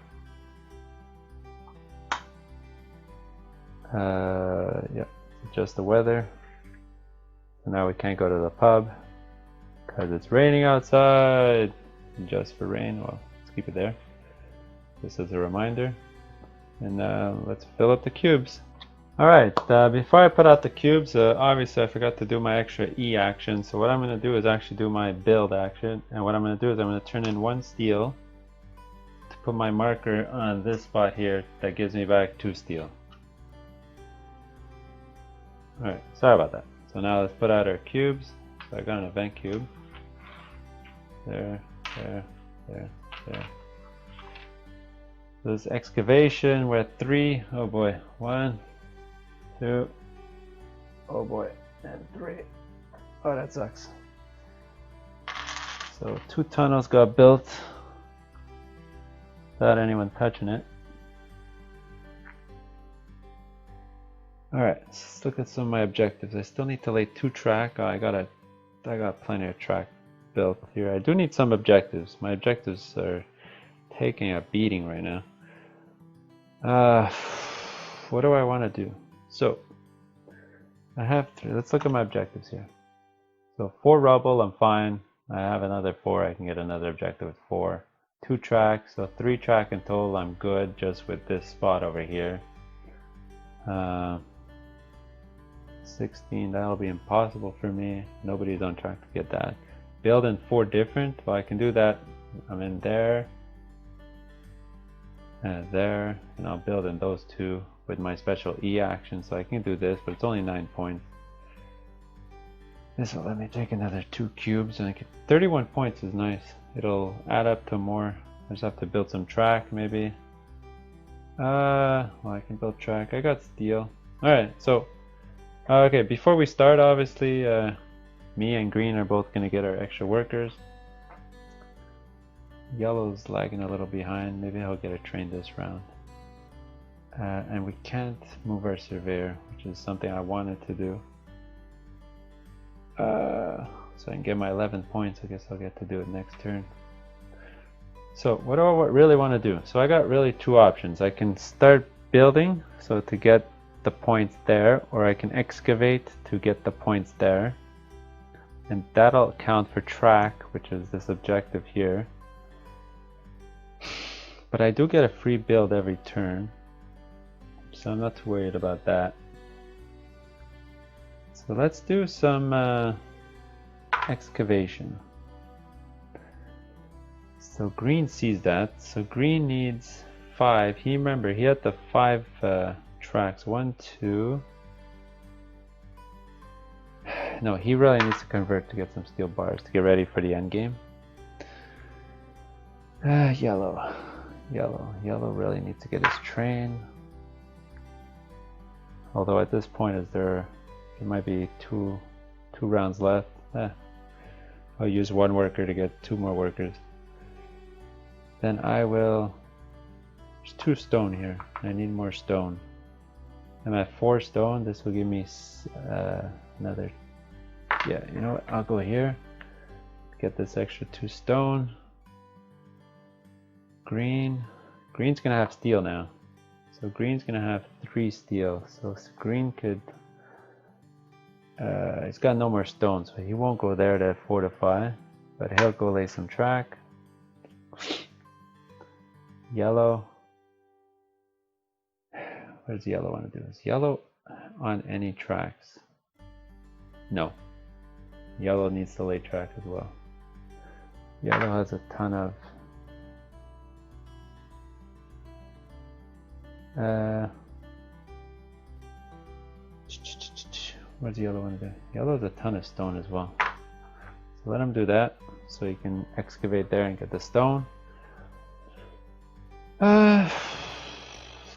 Yep. Adjust the weather. So now we can't go to the pub because it's raining outside. Adjust for rain. Well, let's keep it there. Just as a reminder. And let's fill up the cubes. Alright, before I put out the cubes, obviously I forgot to do my extra E action, so what I'm going to do is actually do my build action, and what I'm going to do is I'm going to turn in 1 steel to put my marker on this spot here that gives me back 2 steel. Alright, sorry about that. So now let's put out our cubes. So I got an event cube. There, there, there, there. So this excavation, we're at 3. Oh boy, 1, 2, oh boy, and 3. Oh, that sucks. So 2 tunnels got built without anyone touching it. Alright, let's look at some of my objectives. I still need to lay 2 track. Oh, I got plenty of track built here. I do need some objectives. My objectives are taking a beating right now. What do I want to do? So I have 3. Let's look at my objectives here. So 4 rubble, I'm fine. I have another 4. I can get another objective with 4. 2 track, so 3 track in total. I'm good just with this spot over here. 16, that'll be impossible for me. Nobody's on track to get that. Build in 4 different. Well, I can do that. I'm in there and there, and I'll build in those 2 with my special E action. So I can do this, but it's only 9 points. This will let me take another 2 cubes, and I get 31 points is nice. It'll add up to more. I just have to build some track maybe. Well, I can build track. I got steel. Alright, so okay, before we start, obviously me and green are both gonna get our extra workers. Yellow's lagging a little behind. Maybe I'll get a train this round. And we can't move our surveyor, which is something I wanted to do. So I can get my 11 points. I guess I'll get to do it next turn. So what do I really want to do? So I got really 2 options. I can start building, so to get the points there, or I can excavate to get the points there. And that'll count for track, which is this objective here. But I do get a free build every turn, so I'm not too worried about that. So let's do some excavation. So green sees that. So green needs 5. Remember, he had the 5 tracks. 1, 2. No, he really needs to convert to get some steel bars to get ready for the end game. Yellow really needs to get his train. Although at this point, there might be two rounds left. I'll use 1 worker to get 2 more workers. Then I will. There's 2 stone here. I need more stone. I'm at 4 stone. This will give me another. Yeah, you know what? I'll go here. Get this extra 2 stone. Green's gonna have steel now. So green's gonna have 3 steel. So green could. He's got no more stone, so he won't go there to fortify, but he'll go lay some track. Yellow. What does yellow want to do? Is yellow on any tracks? No. Yellow needs to lay track as well. Yellow has a ton of what does yellow want to do? Yellow has a ton of stone as well. So let him do that so he can excavate there and get the stone.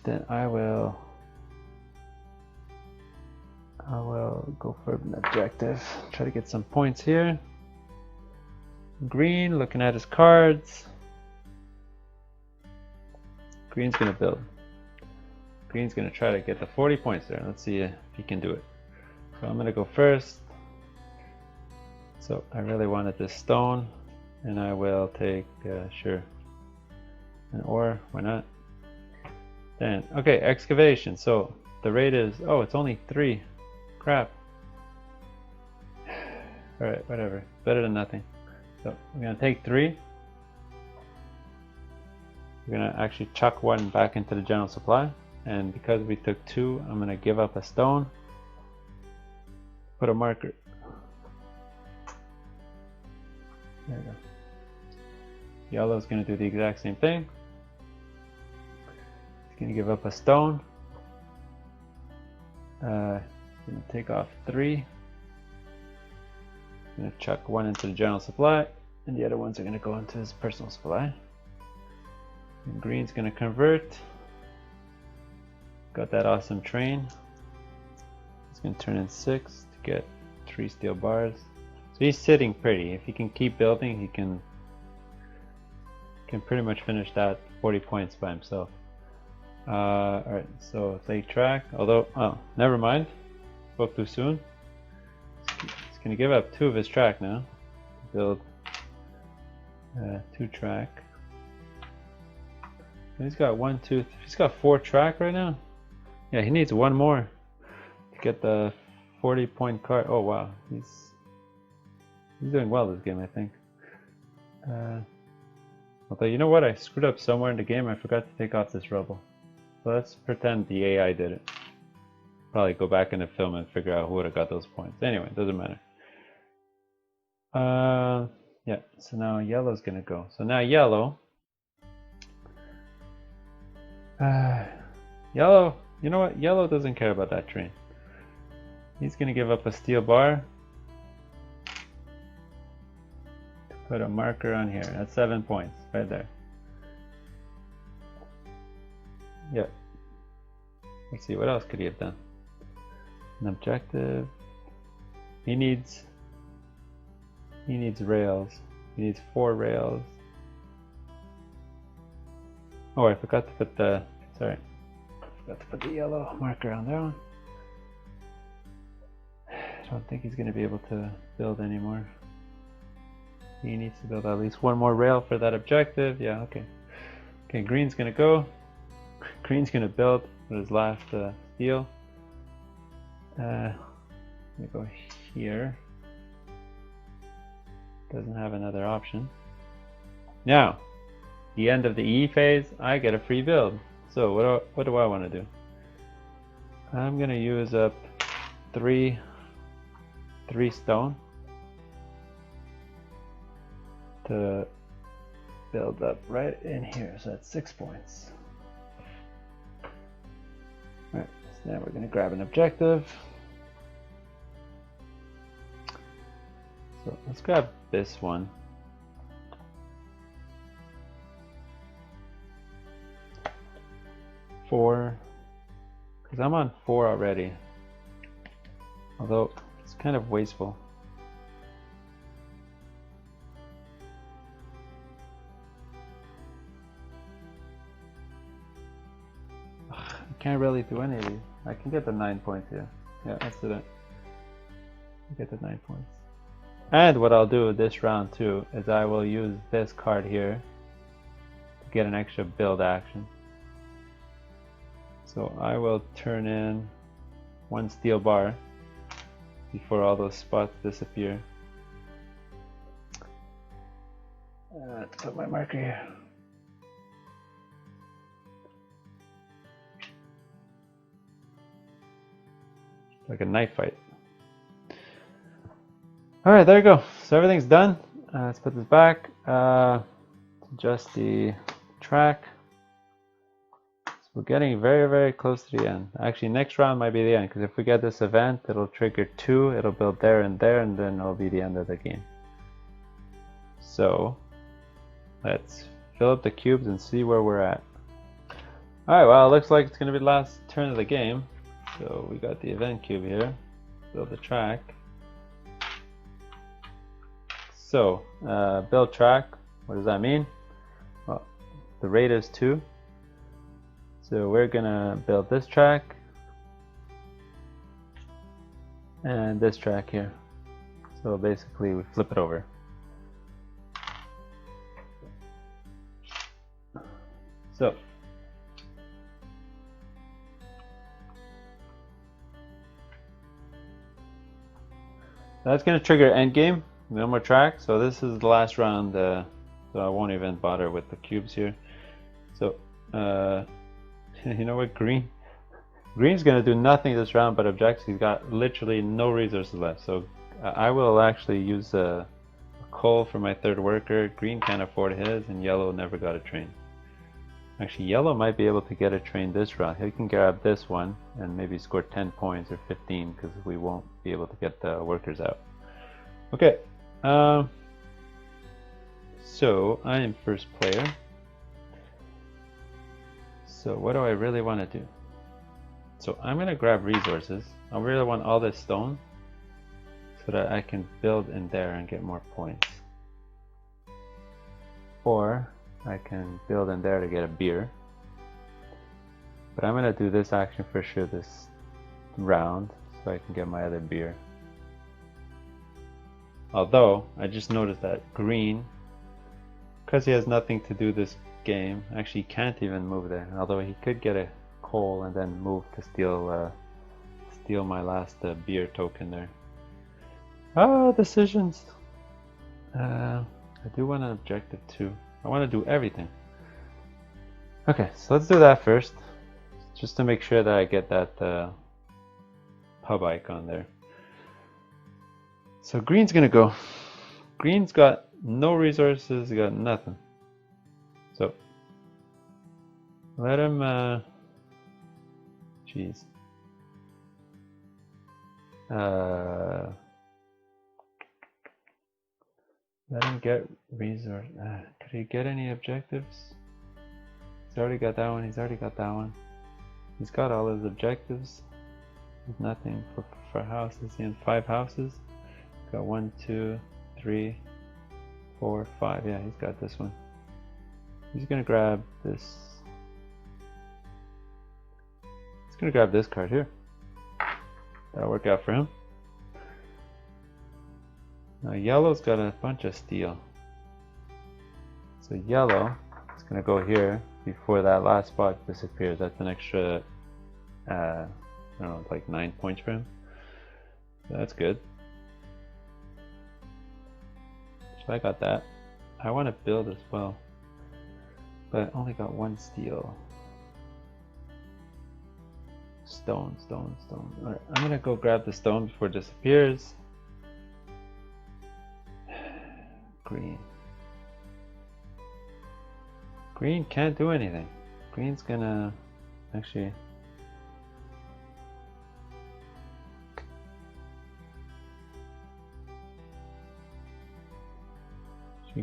Then I will go for an objective. Try to get some points here. Green looking at his cards. Green's gonna build. Green's gonna try to get the 40 points there. Let's see if he can do it. So I'm gonna go first. So I really wanted this stone, and I will take sure an ore. Why not? Then okay, excavation. So the rate is it's only 3. Crap. All right, whatever. Better than nothing. So I'm gonna take 3. We're gonna actually chuck 1 back into the general supply, and because we took 2, I'm gonna give up a stone. Put a marker. There we go. Yellow's gonna do the exact same thing. It's gonna give up a stone. Gonna take off 3. Gonna chuck 1 into the general supply, and the other ones are gonna go into his personal supply. And green's gonna convert. Got that awesome train. It's gonna turn in 6 to get 3 steel bars. So he's sitting pretty. If he can keep building, he can pretty much finish that 40 points by himself. Alright, so lay track. Although, never mind. Spoke too soon. He's gonna give up 2 of his track now. Build 2 track. He's got 1, 2, he's got 4 track right now. Yeah, he needs 1 more to get the 40-point card. Oh wow, he's doing well this game, I think. Although, you know what? I screwed up somewhere in the game. I forgot to take off this rubble. So let's pretend the AI did it. Probably go back in the film and figure out who would have got those points. Anyway, it doesn't matter. Yeah, so now yellow's gonna go. So now yellow. Yellow, you know what? Yellow doesn't care about that train. He's gonna give up a steel bar. Put a marker on here. That's 7 points right there. Yeah. Let's see, what else could he have done? An objective. He needs rails. He needs 4 rails. Oh, I forgot to put the yellow marker on there one. I don't think he's going to be able to build anymore. He needs to build at least 1 more rail for that objective. Yeah, okay. Okay, green's gonna go. Green's gonna build with his last steel. Gonna go here. Doesn't have another option. Now, the end of the E phase, I get a free build. So what do I want to do? I'm gonna use up 3 stone to build up right in here, so that's 6 points. Alright, so now we're going to grab an objective. So let's grab this one. Four, because I'm on 4 already, although it's kind of wasteful. Can't really do any of these. I can get the 9 points here. Yeah, let's do that. Get the 9 points. And what I'll do this round too is I will use this card here to get an extra build action. So I will turn in 1 steel bar before all those spots disappear. Let's put my marker here. Like a knife fight. Alright, there you go. So everything's done. Let's put this back. Adjust the track. So we're getting very, very close to the end. Actually, next round might be the end, because if we get this event, it'll trigger 2, it'll build there, and then it'll be the end of the game. So, let's fill up the cubes and see where we're at. Alright, well, it looks like it's going to be the last turn of the game. So we got the event cube here, build the track. So build track, what does that mean? Well, the rate is 2. So we're gonna build this track and this track here. So basically we flip it over. So that's going to trigger endgame, no more track. So this is the last round, so I won't even bother with the cubes here. So you know what, Green's going to do nothing this round but objects. He's got literally no resources left. So I will actually use a coal for my 3rd worker. Green can't afford his, and yellow never got a train. Actually, yellow might be able to get a train this round. He can grab this one and maybe score 10 points or 15, because we won't be able to get the workers out. Okay, so I am first player. So what do I really want to do? So I'm going to grab resources. I really want all this stone so that I can build in there and get more points. Or I can build in there to get a beer. But I'm going to do this action for sure this round so I can get my other beer. Although I just noticed that green because he has nothing to do this game. Actually, he can't even move there. Although he could get a coal and then move to steal my last beer token there. Ah, decisions. I do want an objective too. I want to do everything. Okay, so let's do that first, just to make sure that I get that pub icon there. So green's gonna go. Green's got no resources, got nothing. So let him jeez. Let him get resource. Could he get any objectives? He's already got that one. He's already got that one. He's got all his objectives. There's nothing for houses. He has 5 houses. Got 1, 2, 3, 4, 5. Yeah, he's got this one. He's gonna grab this. He's gonna grab this card here. That'll work out for him. Now yellow's got a bunch of steel. So yellow is gonna go here before that last spot disappears. That's an extra, I don't know, like 9 points for him. So that's good. So I got that. I want to build as well, but I only got 1 steel. Stone, stone, stone. Alright, I'm gonna go grab the stone before it disappears. Green. Green can't do anything. Green's gonna actually.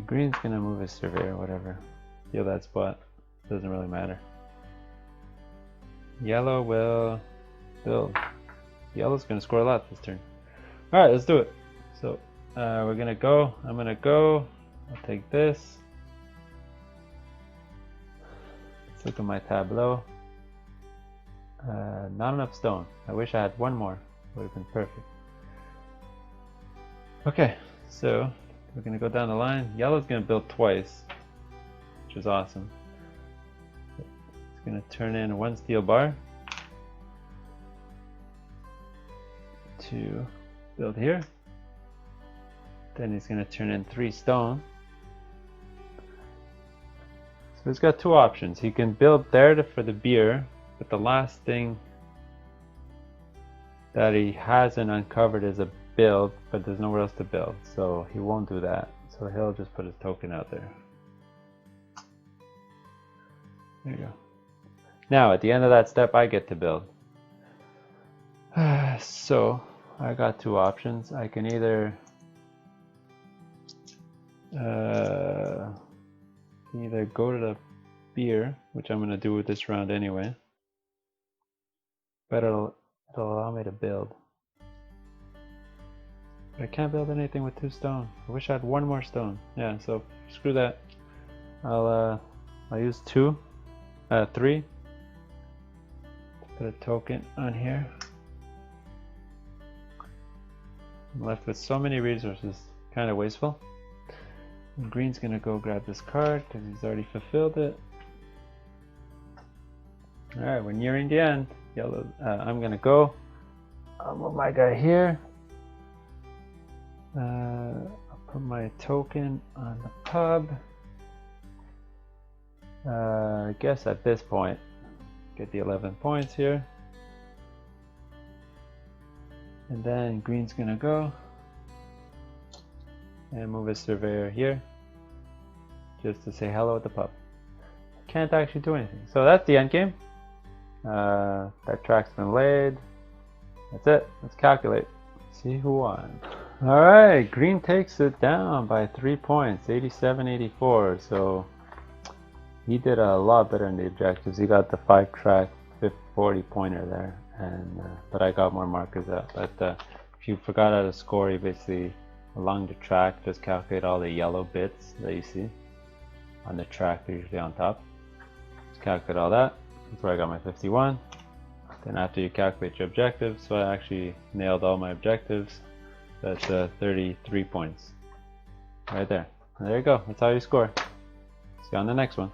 Green's gonna move his surveyor or whatever. Steal that spot. Doesn't really matter. Yellow will build. Yellow's gonna score a lot this turn. Alright, let's do it. So we're gonna go. I'm gonna go. I'll take this. Let's look at my tableau. Not enough stone. I wish I had 1 more. Would have been perfect. Okay, so we're gonna go down the line. Yellow's gonna build twice, which is awesome. It's gonna turn in 1 steel bar to build here. Then he's gonna turn in 3 stone. So he's got 2 options. He can build there for the beer, but the last thing that he hasn't uncovered is a build, but there's nowhere else to build, so he won't do that. So he'll just put his token out there. There you go. Now at the end of that step I get to build. So I got 2 options. I can either go to the beer, which I'm gonna do with this round anyway, but it'll allow me to build. But I can't build anything with 2 stone. I wish I had 1 more stone. Yeah, so screw that. I'll use 3. Put a token on here. I'm left with so many resources. Kind of wasteful. And green's gonna go grab this card because he's already fulfilled it. Alright, we're nearing the end. Yellow. I'm gonna go. I'll move my guy here. I'll put my token on the pub. I guess at this point, get the 11 points here. And then green's gonna go and move his surveyor here just to say hello at the pub. Can't actually do anything. So that's the end game. That track's been laid. That's it. Let's calculate. See who won. Alright, green takes it down by 3 points, 87-84. So he did a lot better in the objectives. He got the 5-track 40 pointer there, and but I got more markers out. But if you forgot how to score, you basically along the track just calculate all the yellow bits that you see on the track. They're usually on top. Just calculate all that. That's where I got my 51. Then after you calculate your objectives, so I actually nailed all my objectives. That's 33 points right there. And there you go. That's how you score. See you on the next one.